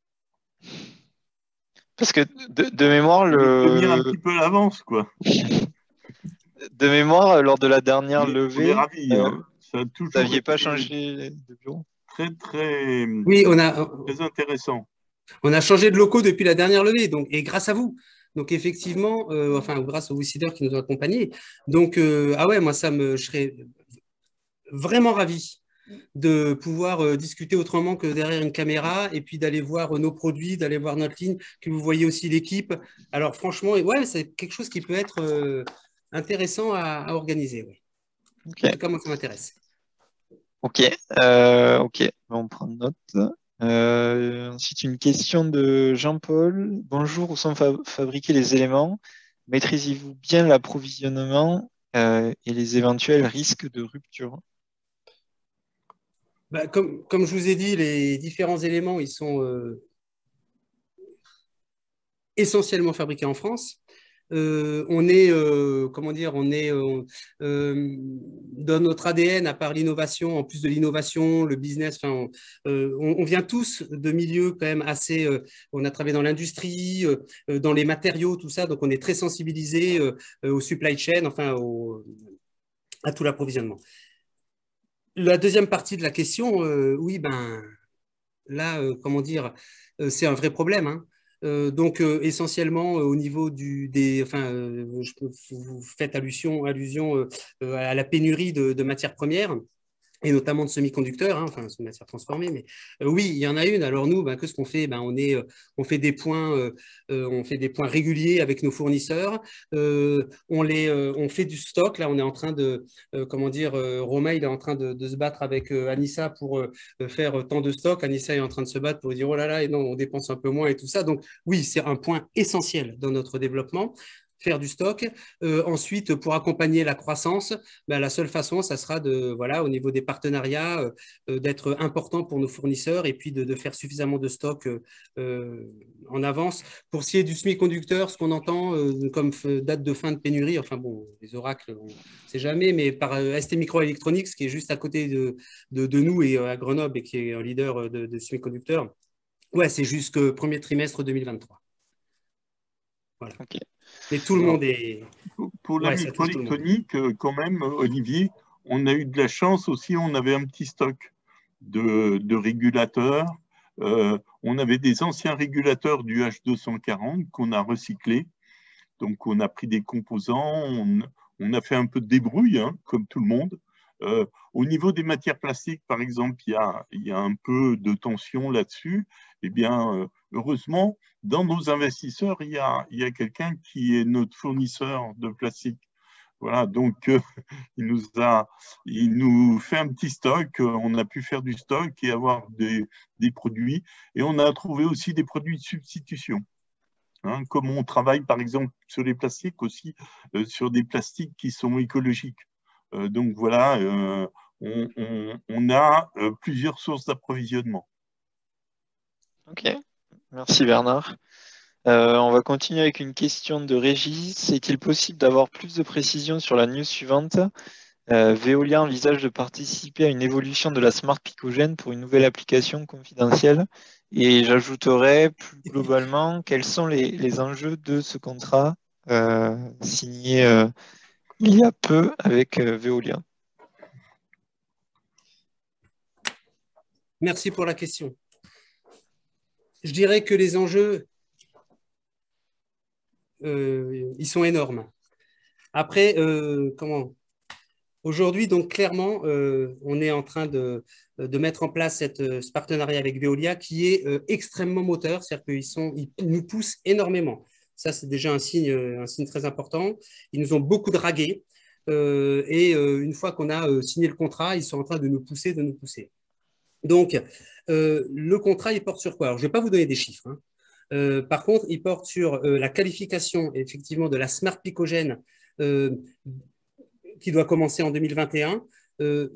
Parce que de mémoire, Prévenir un petit peu à l'avance, quoi. De mémoire, lors de la dernière Mais levée, on est ravis, hein. Ça a vous toujours n'aviez pas été changé de bureau? Oui, très intéressant. On a changé de locaux depuis la dernière levée, donc, et grâce à vous. Donc, effectivement, grâce aux WeSeeders qui nous ont accompagnés. Donc, ah ouais, moi, je serais vraiment ravi de pouvoir discuter autrement que derrière une caméra et puis d'aller voir nos produits, d'aller voir notre ligne, que vous voyez aussi l'équipe. Alors, franchement, ouais, c'est quelque chose qui peut être intéressant à organiser. Ouais. Okay. En tout cas, moi, ça m'intéresse. Ok, on prend note. Ensuite, une question de Jean-Paul. Bonjour, où sont fabriqués les éléments? Maîtrisez-vous bien l'approvisionnement et les éventuels risques de rupture? Comme je vous ai dit, les différents éléments, ils sont essentiellement fabriqués en France. On est, comment dire, dans notre ADN, à part l'innovation, en plus de l'innovation, le business, on vient tous de milieux quand même assez, on a travaillé dans l'industrie, dans les matériaux, tout ça, donc on est très sensibilisé au supply chain, à tout l'approvisionnement. La deuxième partie de la question, oui, là, comment dire, c'est un vrai problème, hein. Donc, essentiellement, au niveau vous faites allusion à la pénurie de matières premières. et notamment de semi-conducteurs, enfin, de matières transformées. Mais oui, il y en a une. Alors nous, qu'est-ce qu'on fait? On fait des points réguliers avec nos fournisseurs. On fait du stock. Là, on est en train de, Romain, il est en train de se battre avec Anissa pour faire tant de stock. Anissa est en train de se battre pour dire, oh là là, et non, on dépense un peu moins et tout ça. Donc oui, c'est un point essentiel dans notre développement. Faire du stock. Ensuite, pour accompagner la croissance, la seule façon, ça sera au niveau des partenariats, d'être important pour nos fournisseurs et puis de faire suffisamment de stock en avance. Pour ce qui est du semi-conducteur, ce qu'on entend comme date de fin de pénurie, enfin bon, les oracles, on ne sait jamais, mais par ST Microelectronics, qui est juste à côté de nous et à Grenoble et qui est un leader de semi-conducteurs, ouais, c'est jusqu'au premier trimestre 2023. Voilà. Okay. Mais tout le monde est… Pour la microélectronique, quand même, Olivier, on a eu de la chance aussi, on avait un petit stock de régulateurs. On avait des anciens régulateurs du H240 qu'on a recyclés. Donc, on a pris des composants, on a fait un peu de débrouille, hein, comme tout le monde. Au niveau des matières plastiques, par exemple, il y a un peu de tension là-dessus. Eh bien, heureusement, dans nos investisseurs, il y a quelqu'un qui est notre fournisseur de plastique. Voilà, donc il nous fait un petit stock. On a pu faire du stock et avoir des produits. Et on a trouvé aussi des produits de substitution. Hein, comme on travaille, par exemple, sur les plastiques aussi, sur des plastiques qui sont écologiques. Donc voilà, on a plusieurs sources d'approvisionnement. Ok, merci Bernard. On va continuer avec une question de Régis. Est-il possible d'avoir plus de précisions sur la news suivante? Veolia envisage de participer à une évolution de la Smart Picogène pour une nouvelle application confidentielle. Et j'ajouterais plus globalement, quels sont les enjeux de ce contrat signé il y a peu avec Veolia? Merci pour la question. Je dirais que les enjeux, ils sont énormes. Après, aujourd'hui, donc clairement, on est en train de mettre en place ce partenariat avec Veolia qui est extrêmement moteur, c'est-à-dire qu'ils nous poussent énormément. Ça, c'est déjà un signe très important. Ils nous ont beaucoup dragués et une fois qu'on a signé le contrat, ils sont en train de nous pousser, Donc, le contrat, il porte sur quoi? Alors, je ne vais pas vous donner des chiffres. Hein. Par contre, il porte sur la qualification, effectivement, de la Smart Picogène qui doit commencer en 2021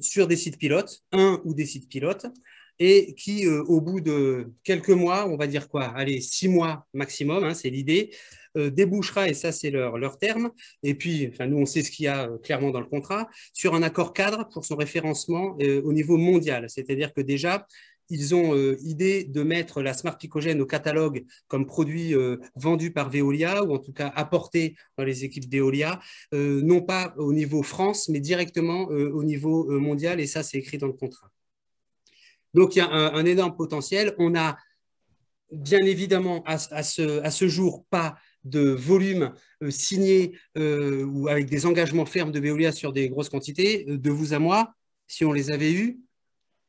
sur des sites pilotes, un ou des sites pilotes, et qui, au bout de quelques mois, on va dire quoi? Allez, 6 mois maximum, hein, c'est l'idée, débouchera, et ça c'est leur terme, et puis enfin, nous on sait ce qu'il y a clairement dans le contrat, sur un accord cadre pour son référencement au niveau mondial. C'est-à-dire que déjà, ils ont idée de mettre la Smart Picogène au catalogue comme produit vendu par Veolia, ou en tout cas apporté dans les équipes Veolia, non pas au niveau France, mais directement au niveau mondial, et ça c'est écrit dans le contrat. Donc, il y a un énorme potentiel. On a bien évidemment à ce jour pas de volume signé ou avec des engagements fermes de Veolia sur des grosses quantités. De vous à moi, si on les avait eus,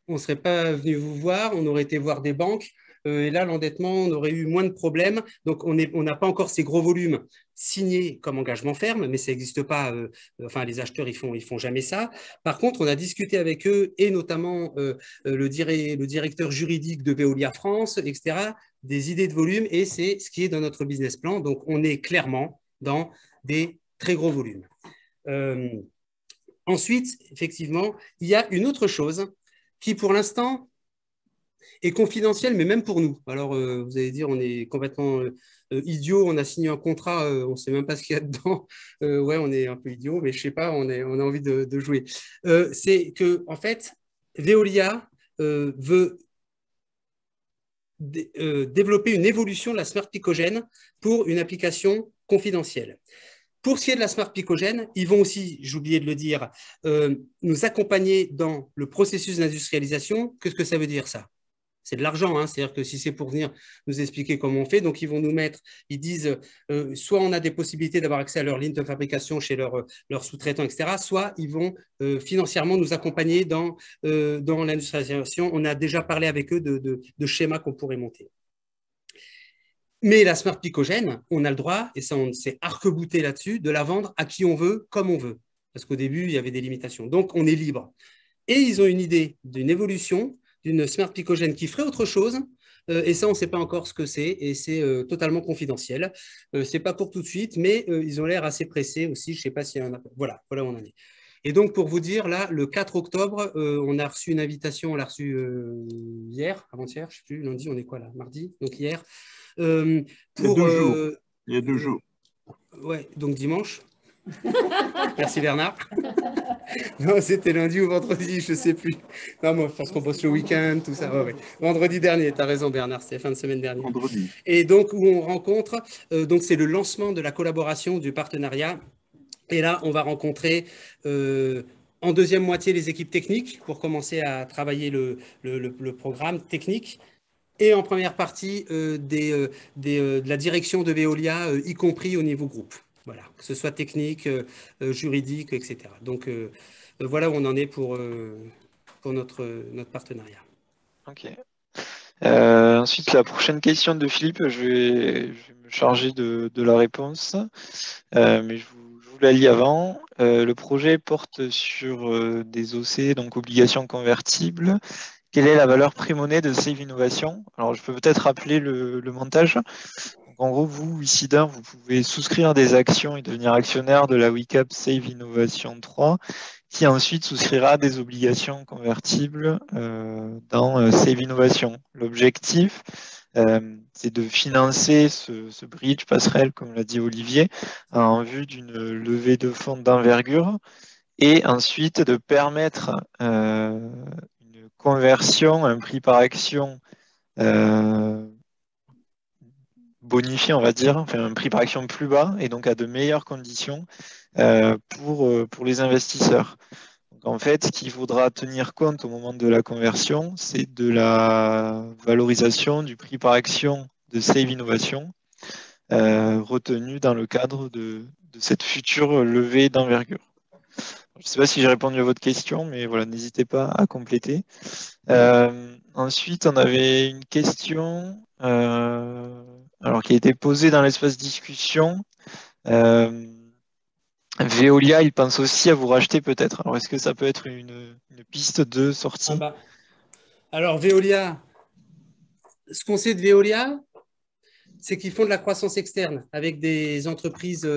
on ne serait pas venu vous voir, on aurait été voir des banques. Et là, l'endettement, on aurait eu moins de problèmes. Donc, on n'a pas encore ces gros volumes signés comme engagement ferme, mais ça n'existe pas. Enfin, les acheteurs, ils font jamais ça. Par contre, on a discuté avec eux et notamment le directeur juridique de Veolia France, etc., des idées de volume, et c'est ce qui est dans notre business plan. Donc, on est clairement dans des très gros volumes. Ensuite, effectivement, il y a une autre chose qui, pour l'instant, est confidentiel, mais même pour nous. Alors, vous allez dire, on est complètement idiot, on a signé un contrat, on ne sait même pas ce qu'il y a dedans. Ouais, on est un peu idiot, mais je ne sais pas, on a envie de jouer. C'est que, en fait, Veolia veut développer une évolution de la Smart Picogène pour une application confidentielle. Pour ce qui est de la Smart Picogène, ils vont aussi, j'ai oublié de le dire, nous accompagner dans le processus d'industrialisation. Qu'est-ce que ça veut dire, ça? c'est de l'argent, hein. C'est-à-dire que si c'est pour venir nous expliquer comment on fait, donc ils vont nous mettre, ils disent, soit on a des possibilités d'avoir accès à leur ligne de fabrication chez leurs sous-traitants, etc., soit ils vont financièrement nous accompagner dans l'industrialisation. On a déjà parlé avec eux de schémas qu'on pourrait monter. Mais la Smart Picogène, on a le droit, et ça on s'est arc-bouté là-dessus, de la vendre à qui on veut, comme on veut. Parce qu'au début, il y avait des limitations. Donc, on est libre. Et ils ont une idée d'une évolution, d'une Smart Picogène qui ferait autre chose. Et ça, on ne sait pas encore ce que c'est. Et c'est totalement confidentiel. Ce n'est pas pour tout de suite, mais ils ont l'air assez pressés aussi. Je ne sais pas s'il y a un... Voilà où on en est. Et donc, pour vous dire, là, le 4 octobre, on a reçu une invitation. On l'a reçue hier, avant-hier, je ne sais plus, lundi, on est quoi là? Mardi, donc hier. Pour, il y a 2 jours. Ouais, donc dimanche. Merci Bernard. Non, c'était lundi ou vendredi, je ne sais plus. Non, moi, parce qu'on bosse le week-end, tout ça. Ouais. Vendredi dernier, tu as raison Bernard, c'était fin de semaine dernière. Vendredi. Et donc, où on rencontre, donc c'est le lancement de la collaboration, du partenariat. Et là, on va rencontrer en deuxième moitié les équipes techniques pour commencer à travailler le programme technique. Et en première partie, de la direction de Veolia, y compris au niveau groupe. Voilà, que ce soit technique, juridique, etc. Donc, voilà où on en est pour notre partenariat. Ok. Ensuite, la prochaine question de Philippe, je vais me charger de la réponse, mais je vous la lis avant. Le projet porte sur des OC, donc obligations convertibles. Quelle est la valeur pré-monnaie de Save Innovation? Alors, je peux peut-être rappeler le montage. Donc, en gros, vous, WeSeeder, vous pouvez souscrire des actions et devenir actionnaire de la WeCap Save Innovation 3, qui ensuite souscrira des obligations convertibles dans Save Innovation. L'objectif, c'est de financer ce bridge passerelle, comme l'a dit Olivier, en vue d'une levée de fonds d'envergure, et ensuite de permettre une conversion, un prix par action bonifié, on va dire, enfin un prix par action plus bas et donc à de meilleures conditions pour les investisseurs. Donc en fait, ce qu'il faudra tenir compte au moment de la conversion, c'est de la valorisation du prix par action de Save Innovation retenu dans le cadre de cette future levée d'envergure. Je ne sais pas si j'ai répondu à votre question, mais voilà, n'hésitez pas à compléter. Ensuite, on avait une question alors, qui a été posée dans l'espace discussion. Veolia, il pense aussi à vous racheter peut-être. Alors, est-ce que ça peut être une piste de sortie? Alors, Veolia, ce qu'on sait de Veolia, c'est qu'ils font de la croissance externe avec des entreprises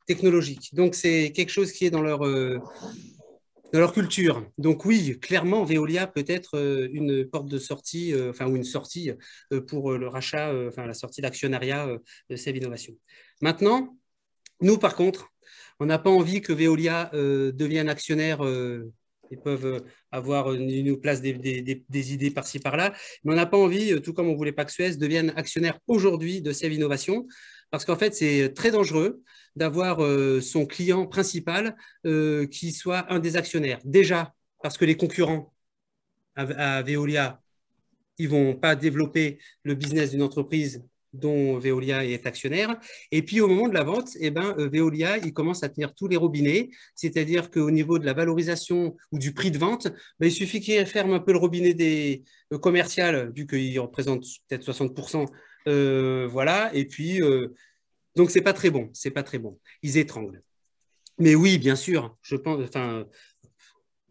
technologiques. Donc, c'est quelque chose qui est dans leur culture. Donc oui, clairement, Veolia peut être une porte de sortie, ou une sortie pour le rachat, la sortie d'actionnariat de Save Innovation. Maintenant, nous, par contre, on n'a pas envie que Veolia devienne actionnaire. Ils peuvent avoir une place des idées par-ci, par-là, mais on n'a pas envie, tout comme on voulait pas que Suez devienne actionnaire aujourd'hui de Save Innovation, parce qu'en fait, c'est très dangereux d'avoir son client principal qui soit un des actionnaires. Déjà, parce que les concurrents à Veolia, ils ne vont pas développer le business d'une entreprise dont Veolia est actionnaire. Et puis, au moment de la vente, Veolia, il commence à tenir tous les robinets, c'est-à-dire qu'au niveau de la valorisation ou du prix de vente, il suffit qu'il ferme un peu le robinet des commercial, vu qu'il représente peut-être 60%, voilà, et puis... donc, c'est pas très bon, c'est pas très bon. Ils étranglent. Mais oui, bien sûr, je pense,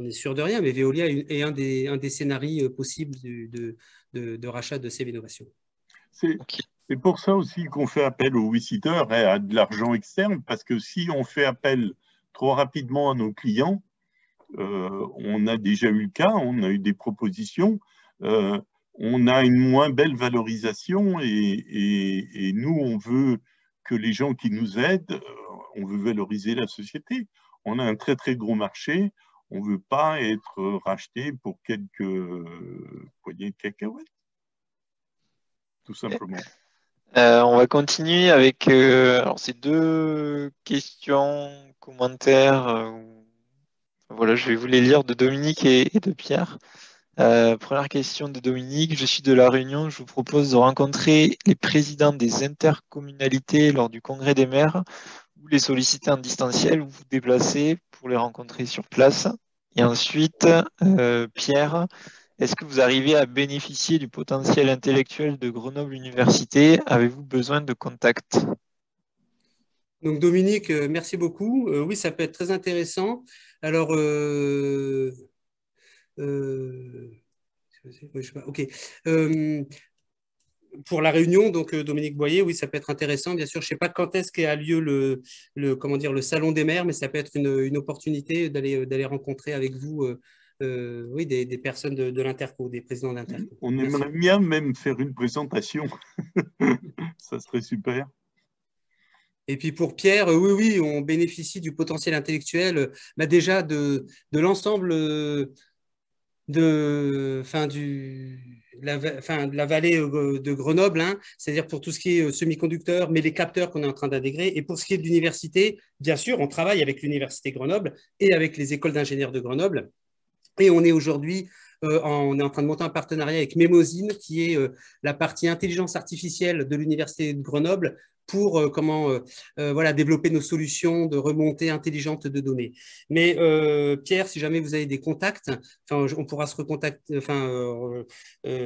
on est sûr de rien, mais Veolia est un des scénarios possibles de rachat de Save Innovation. C'est pour ça aussi qu'on fait appel aux WeSeeder et à de l'argent externe, parce que si on fait appel trop rapidement à nos clients, on a déjà eu le cas, on a eu des propositions, on a une moins belle valorisation et nous, on veut que les gens qui nous aident, on veut valoriser la société. On a un très, très gros marché. On ne veut pas être racheté pour quelques poignées de cacahuètes, tout simplement. On va continuer avec alors ces 2 questions, commentaires. Voilà, je vais vous les lire de Dominique et de Pierre. Première question de Dominique. Je suis de La Réunion. Je vous propose de rencontrer les présidents des intercommunalités lors du congrès des maires ou les solliciter en distanciel ou vous déplacer pour les rencontrer sur place. Et ensuite, Pierre, est-ce que vous arrivez à bénéficier du potentiel intellectuel de Grenoble Université? Avez-vous besoin de contacts? Donc Dominique, merci beaucoup. Oui, ça peut être très intéressant. Alors, je sais pas, ok. Pour la réunion, donc Dominique Boyer, oui, ça peut être intéressant. Bien sûr, je ne sais pas quand est-ce qu'a lieu comment dire, le Salon des maires, mais ça peut être une opportunité d'aller rencontrer avec vous oui, des personnes de l'Interco, des présidents d'Interco. On Merci. aimerait bien même faire une présentation. Ça serait super. Et puis pour Pierre, oui, oui, on bénéficie du potentiel intellectuel, déjà de l'ensemble de la vallée de Grenoble, hein, c'est-à-dire pour tout ce qui est semi-conducteurs, mais les capteurs qu'on est en train d'intégrer. Et pour ce qui est de l'université, bien sûr, on travaille avec l'Université Grenoble et avec les écoles d'ingénieurs de Grenoble. Et on est aujourd'hui, on est en train de monter un partenariat avec Mémosine, qui est la partie intelligence artificielle de l'Université de Grenoble, pour voilà, développer nos solutions de remontée intelligente de données. Mais Pierre, si jamais vous avez des contacts, on pourra se recontacter.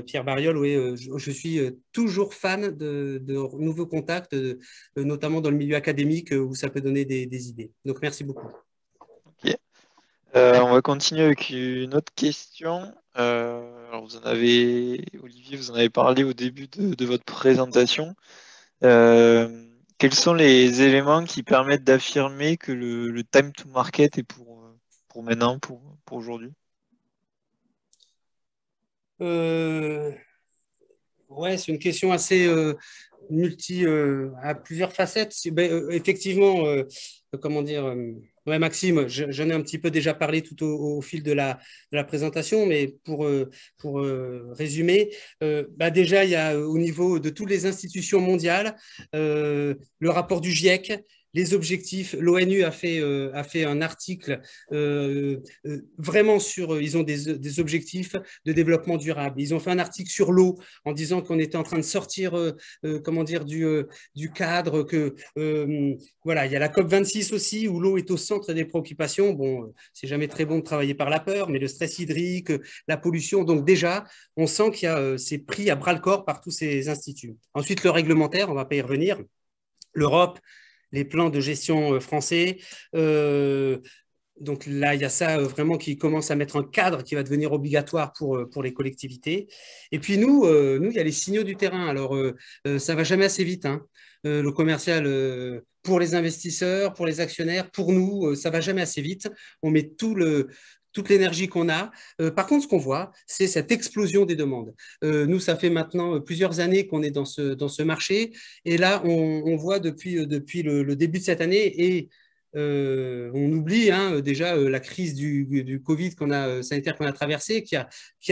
Pierre Bariol, oui, je suis toujours fan de nouveaux contacts, notamment dans le milieu académique, où ça peut donner des idées. Donc, merci beaucoup. Okay. On va continuer avec une autre question. Alors Olivier, vous en avez parlé au début de votre présentation. Quels sont les éléments qui permettent d'affirmer que le time to market est pour maintenant, pour aujourd'hui? Ouais, c'est une question assez à plusieurs facettes. Effectivement, comment dire, ouais, Maxime, j'en ai un petit peu déjà parlé tout au fil de la présentation, mais pour résumer, déjà, il y a au niveau de toutes les institutions mondiales, le rapport du GIEC, les objectifs. L'ONU a fait un article vraiment ils ont des objectifs de développement durable. Ils ont fait un article sur l'eau en disant qu'on était en train de sortir comment dire, du cadre, que voilà, il y a la COP26 aussi, où l'eau est au centre des préoccupations. Bon, c'est jamais très bon de travailler par la peur, mais le stress hydrique, la pollution, donc déjà, on sent qu'il y a c'est pris à bras-le-corps par tous ces instituts. Ensuite, le réglementaire, on ne va pas y revenir. L'Europe, les plans de gestion français. Donc là, il y a ça vraiment qui commence à mettre un cadre qui va devenir obligatoire pour les collectivités. Et puis nous, il y a les signaux du terrain. Alors, ça va jamais assez vite, hein. Le commercial, pour les investisseurs, pour les actionnaires, pour nous, ça va jamais assez vite. On met toute l'énergie qu'on a. Par contre, ce qu'on voit, c'est cette explosion des demandes. Nous, ça fait maintenant plusieurs années qu'on est dans ce marché. Et là, on voit depuis le début de cette année, et on oublie déjà la crise du Covid sanitaire qu'on a traversée, qui a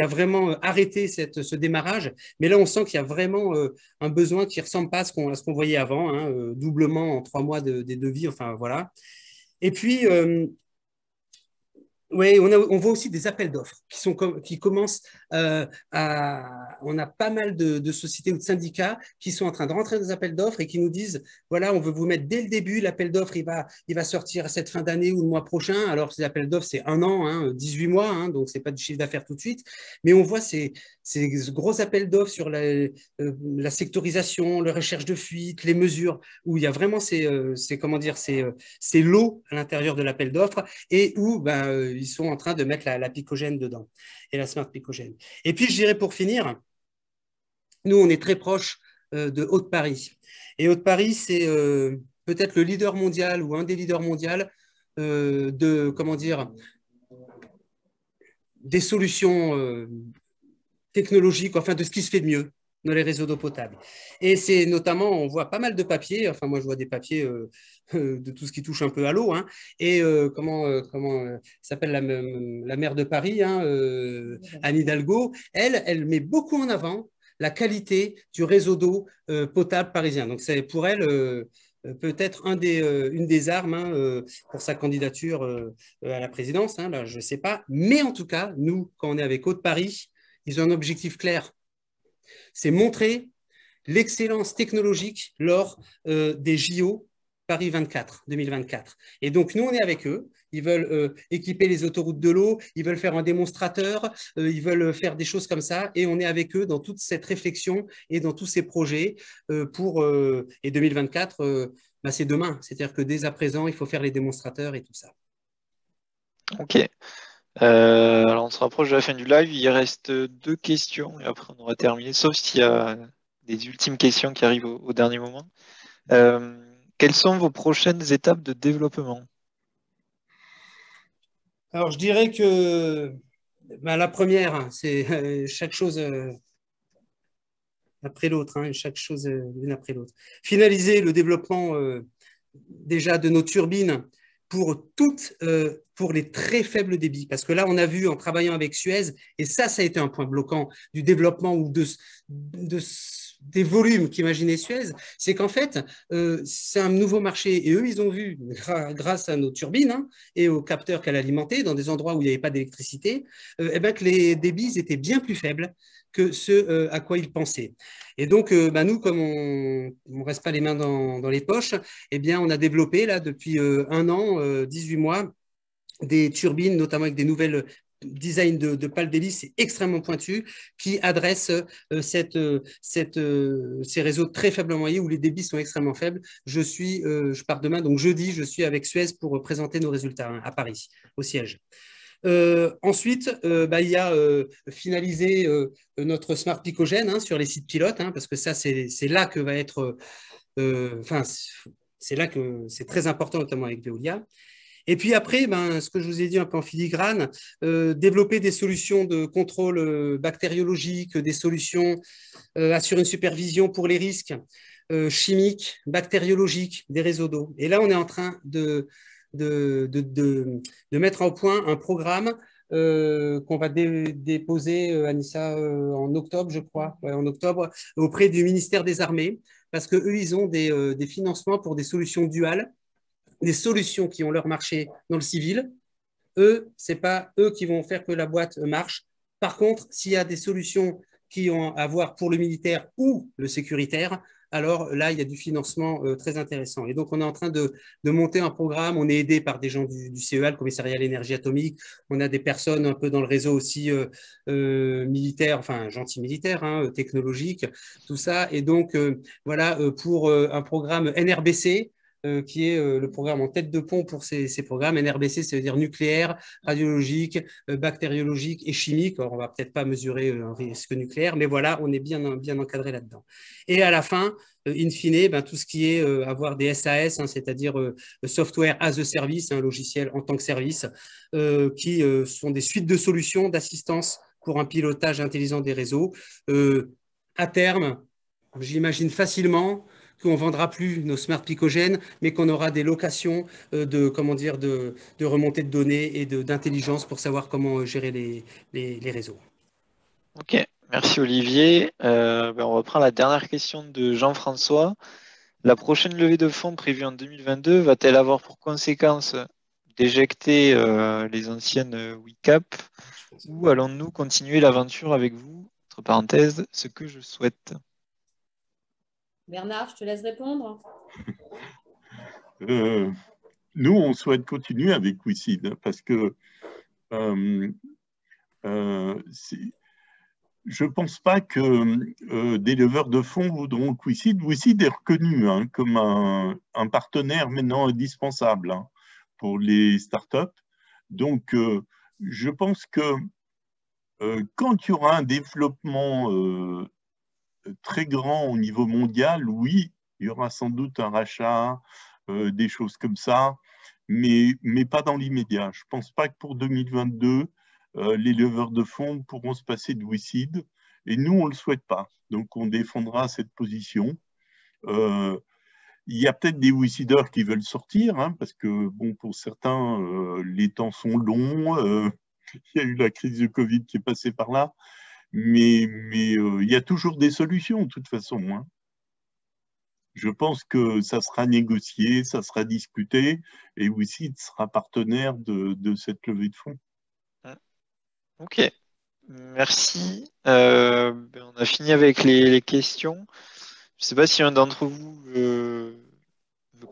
vraiment arrêté ce démarrage. Mais là, on sent qu'il y a vraiment un besoin qui ne ressemble pas à ce qu'on voyait avant, hein, doublement en 3 mois des devis. Enfin, voilà. Et puis, oui, on voit aussi des appels d'offres qui commencent on a pas mal de sociétés ou de syndicats qui sont en train de rentrer dans des appels d'offres et qui nous disent, voilà, on veut vous mettre dès le début, l'appel d'offres, il va sortir à cette fin d'année ou le mois prochain. Alors, ces appels d'offres, c'est 1 an, hein, 18 mois, hein, donc c'est pas du chiffre d'affaires tout de suite. Mais on voit ces gros appels d'offres sur la sectorisation, la recherche de fuite, les mesures, où il y a vraiment ces lots à l'intérieur de l'appel d'offres, et où ils sont en train de mettre la picogène dedans, et la smart picogène. Et puis, je dirais pour finir, nous, on est très proche de Haute-Paris. Et Haute-Paris, c'est peut-être le leader mondial ou un des leaders mondiaux des solutions technologiques, enfin de ce qui se fait de mieux dans les réseaux d'eau potable. Et c'est notamment, on voit pas mal de papiers, enfin moi je vois des papiers de tout ce qui touche un peu à l'eau, hein, et comment s'appelle la maire de Paris, hein, Anne Hidalgo, elle met beaucoup en avant la qualité du réseau d'eau potable parisien. Donc pour elle, peut-être une des armes pour sa candidature à la présidence, hein, là, je ne sais pas. Mais en tout cas, nous, quand on est avec Haute-Paris, ils ont un objectif clair. C'est montrer l'excellence technologique lors des JO Paris 2024. Et donc, nous, on est avec eux. Ils veulent équiper les autoroutes de l'eau, ils veulent faire un démonstrateur, ils veulent faire des choses comme ça. Et on est avec eux dans toute cette réflexion et dans tous ces projets et 2024, bah, c'est demain. C'est-à-dire que dès à présent, il faut faire les démonstrateurs et tout ça. Ok. Alors, on se rapproche de la fin du live. Il reste 2 questions et après, on aura terminé, sauf s'il y a des ultimes questions qui arrivent au dernier moment. Quelles sont vos prochaines étapes de développement? Alors, je dirais que bah, la première, c'est chaque chose après l'autre, hein, chaque chose l'une après l'autre. Finaliser le développement déjà de nos turbines pour les très faibles débits. Parce que là, on a vu en travaillant avec Suez, et ça a été un point bloquant du développement ou des volumes qu'imaginait Suez, c'est qu'en fait, c'est un nouveau marché. Et eux, ils ont vu, grâce à nos turbines hein, et aux capteurs qu'elle alimentait, dans des endroits où il n'y avait pas d'électricité, eh ben, que les débits étaient bien plus faibles que ce à quoi ils pensaient. Et donc, bah, nous, comme on ne reste pas les mains dans les poches, eh bien, on a développé là, depuis 1 an, 18 mois, des turbines, notamment avec des nouvelles design de pales d'hélice extrêmement pointus qui adressent ces réseaux très faiblement maillés où les débits sont extrêmement faibles. Je pars demain, donc jeudi, je suis avec Suez pour présenter nos résultats hein, à Paris, au siège. Ensuite, bah, il y a finalisé notre smart picogène hein, sur les sites pilotes, hein, parce que ça, c'est là que va être, c'est là que c'est très important, notamment avec Veolia. Et puis après, ben, ce que je vous ai dit un peu en filigrane, développer des solutions de contrôle bactériologique, des solutions, assurer une supervision pour les risques chimiques, bactériologiques des réseaux d'eau. Et là, on est en train de mettre au point un programme qu'on va déposer, Anissa, en octobre, je crois, ouais, en octobre, auprès du ministère des Armées, parce qu'eux, ils ont des financements pour des solutions duales, des solutions qui ont leur marché dans le civil. Eux, ce n'est pas eux qui vont faire que la boîte marche. Par contre, s'il y a des solutions qui ont à voir pour le militaire ou le sécuritaire, alors là, il y a du financement très intéressant. Et donc, on est en train de monter un programme. On est aidé par des gens du CEA, le Commissariat à l'énergie atomique. On a des personnes un peu dans le réseau aussi militaire, enfin, gentil militaire, hein, technologique, tout ça. Et donc, voilà, pour un programme NRBC, qui est le programme en tête de pont pour ces programmes. NRBC, ça veut dire nucléaire, radiologique, bactériologique et chimique. Alors, on ne va peut-être pas mesurer un risque nucléaire, mais voilà, on est bien encadré là-dedans. Et à la fin, in fine, ben, tout ce qui est avoir des SAS, hein, c'est-à-dire software as a service, un logiciel en tant que service, qui sont des suites de solutions d'assistance pour un pilotage intelligent des réseaux. À terme, j'imagine facilement qu'on ne vendra plus nos smart picogènes, mais qu'on aura des locations de remontée de données et d'intelligence pour savoir comment gérer les réseaux. Ok, merci Olivier. Ben on reprend la dernière question de Jean-François. La prochaine levée de fonds prévue en 2022 va-t-elle avoir pour conséquence d'éjecter les anciennes WICAP ou allons-nous continuer l'aventure avec vous? Entre parenthèses, ce que je souhaite. Bernard, je te laisse répondre. Nous, on souhaite continuer avec WICID parce que je ne pense pas que des leveurs de fonds voudront que WICID. WICID est reconnu hein, comme un partenaire maintenant indispensable hein, pour les startups. Donc, je pense que quand il y aura un développement très grand au niveau mondial, oui, il y aura sans doute un rachat, des choses comme ça, mais pas dans l'immédiat. Je ne pense pas que pour 2022, les leveurs de fonds pourront se passer de WICID, et nous, on ne le souhaite pas. Donc, on défendra cette position. Il y a peut-être des WICIDeurs qui veulent sortir, hein, parce que, bon, pour certains, les temps sont longs. Il y a eu la crise du Covid qui est passée par là. Mais il y a toujours des solutions, de toute façon. Hein. Je pense que ça sera négocié, ça sera discuté et WICID sera partenaire de cette levée de fonds. Ok, merci. On a fini avec les questions. Je ne sais pas si un d'entre vous veut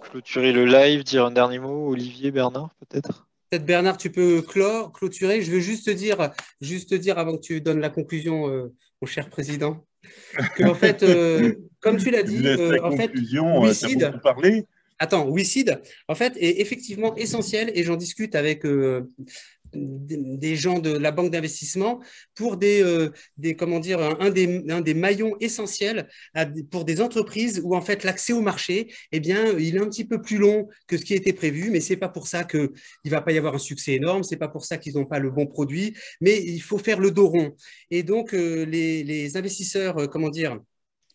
clôturer le live, dire un dernier mot. Olivier, Bernard, peut-être? Peut-être Bernard, tu peux clôturer. Je veux juste te dire avant que tu donnes la conclusion, mon cher président, que en fait, comme tu l'as Je dit, laisse la en fait, conclusion, tu as WICID, beaucoup parlé. attends, WICID, en fait, est effectivement essentiel et j'en discute avec des gens de la banque d'investissement pour comment dire, un des maillons essentiels pour des entreprises où en fait l'accès au marché, eh bien, il est un petit peu plus long que ce qui était prévu, mais c'est pas pour ça qu'il ne va pas y avoir un succès énorme, c'est pas pour ça qu'ils n'ont pas le bon produit, mais il faut faire le dos rond. Et donc, les investisseurs, comment dire,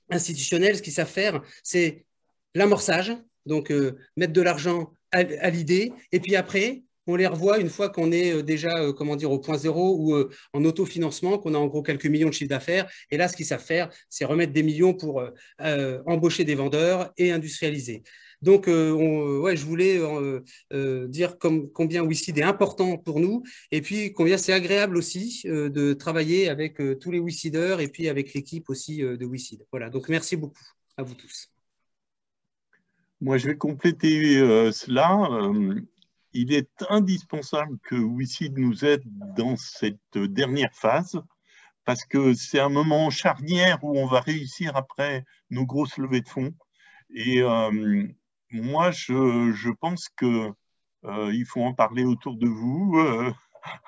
institutionnels, ce qu'ils savent faire, c'est l'amorçage, donc mettre de l'argent à l'idée, et puis après, on les revoit une fois qu'on est déjà, comment dire, au point zéro ou en autofinancement, qu'on a en gros quelques millions de chiffre d'affaires. Et là, ce qu'ils savent faire, c'est remettre des millions pour embaucher des vendeurs et industrialiser. Donc, ouais, je voulais dire combien WICID est important pour nous et puis combien c'est agréable aussi de travailler avec tous les WICIDeurs et puis avec l'équipe aussi de WICID. Voilà, donc merci beaucoup à vous tous. Moi, je vais compléter cela. Il est indispensable que WICID nous aide dans cette dernière phase parce que c'est un moment charnière où on va réussir après nos grosses levées de fonds. Et moi, je pense qu'il faut en parler autour de vous,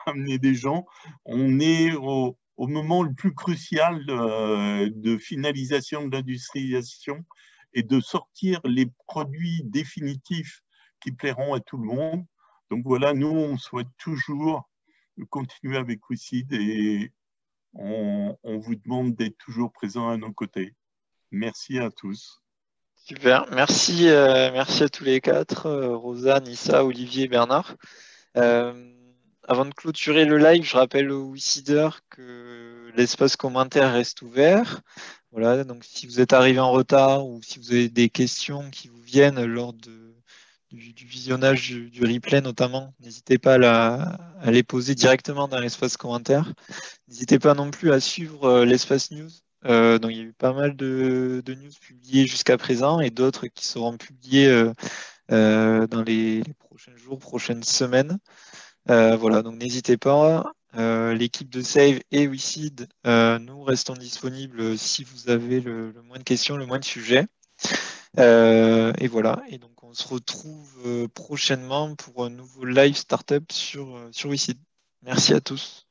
amener des gens. On est au moment le plus crucial de finalisation de l'industrialisation et de sortir les produits définitifs qui plairont à tout le monde. Donc voilà, nous, on souhaite toujours continuer avec WICID et on vous demande d'être toujours présent à nos côtés. Merci à tous. Super, merci, merci à tous les quatre, Rosa, Nissa, Olivier, Bernard. Avant de clôturer le live, je rappelle aux WICIDeurs que l'espace commentaire reste ouvert. Voilà, donc si vous êtes arrivé en retard ou si vous avez des questions qui vous viennent lors du visionnage du replay notamment, n'hésitez pas à les poser directement dans l'espace commentaire. N'hésitez pas non plus à suivre l'espace news. Donc il y a eu pas mal de news publiées jusqu'à présent et d'autres qui seront publiées dans les prochains jours, prochaines semaines. Voilà, donc n'hésitez pas. L'équipe de Save et WICID, nous restons disponibles si vous avez le moins de questions, le moins de sujets. Et voilà, et donc on se retrouve prochainement pour un nouveau live startup sur WICID. Merci à tous.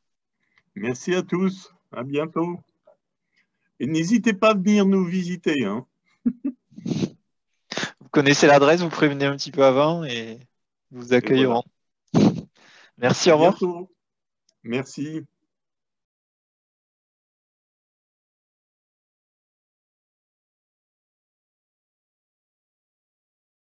Merci à tous, à bientôt. Et n'hésitez pas à venir nous visiter. Hein. Vous connaissez l'adresse, vous prévenez un petit peu avant et vous accueillerons. Voilà. Merci, au revoir. Bientôt. Merci.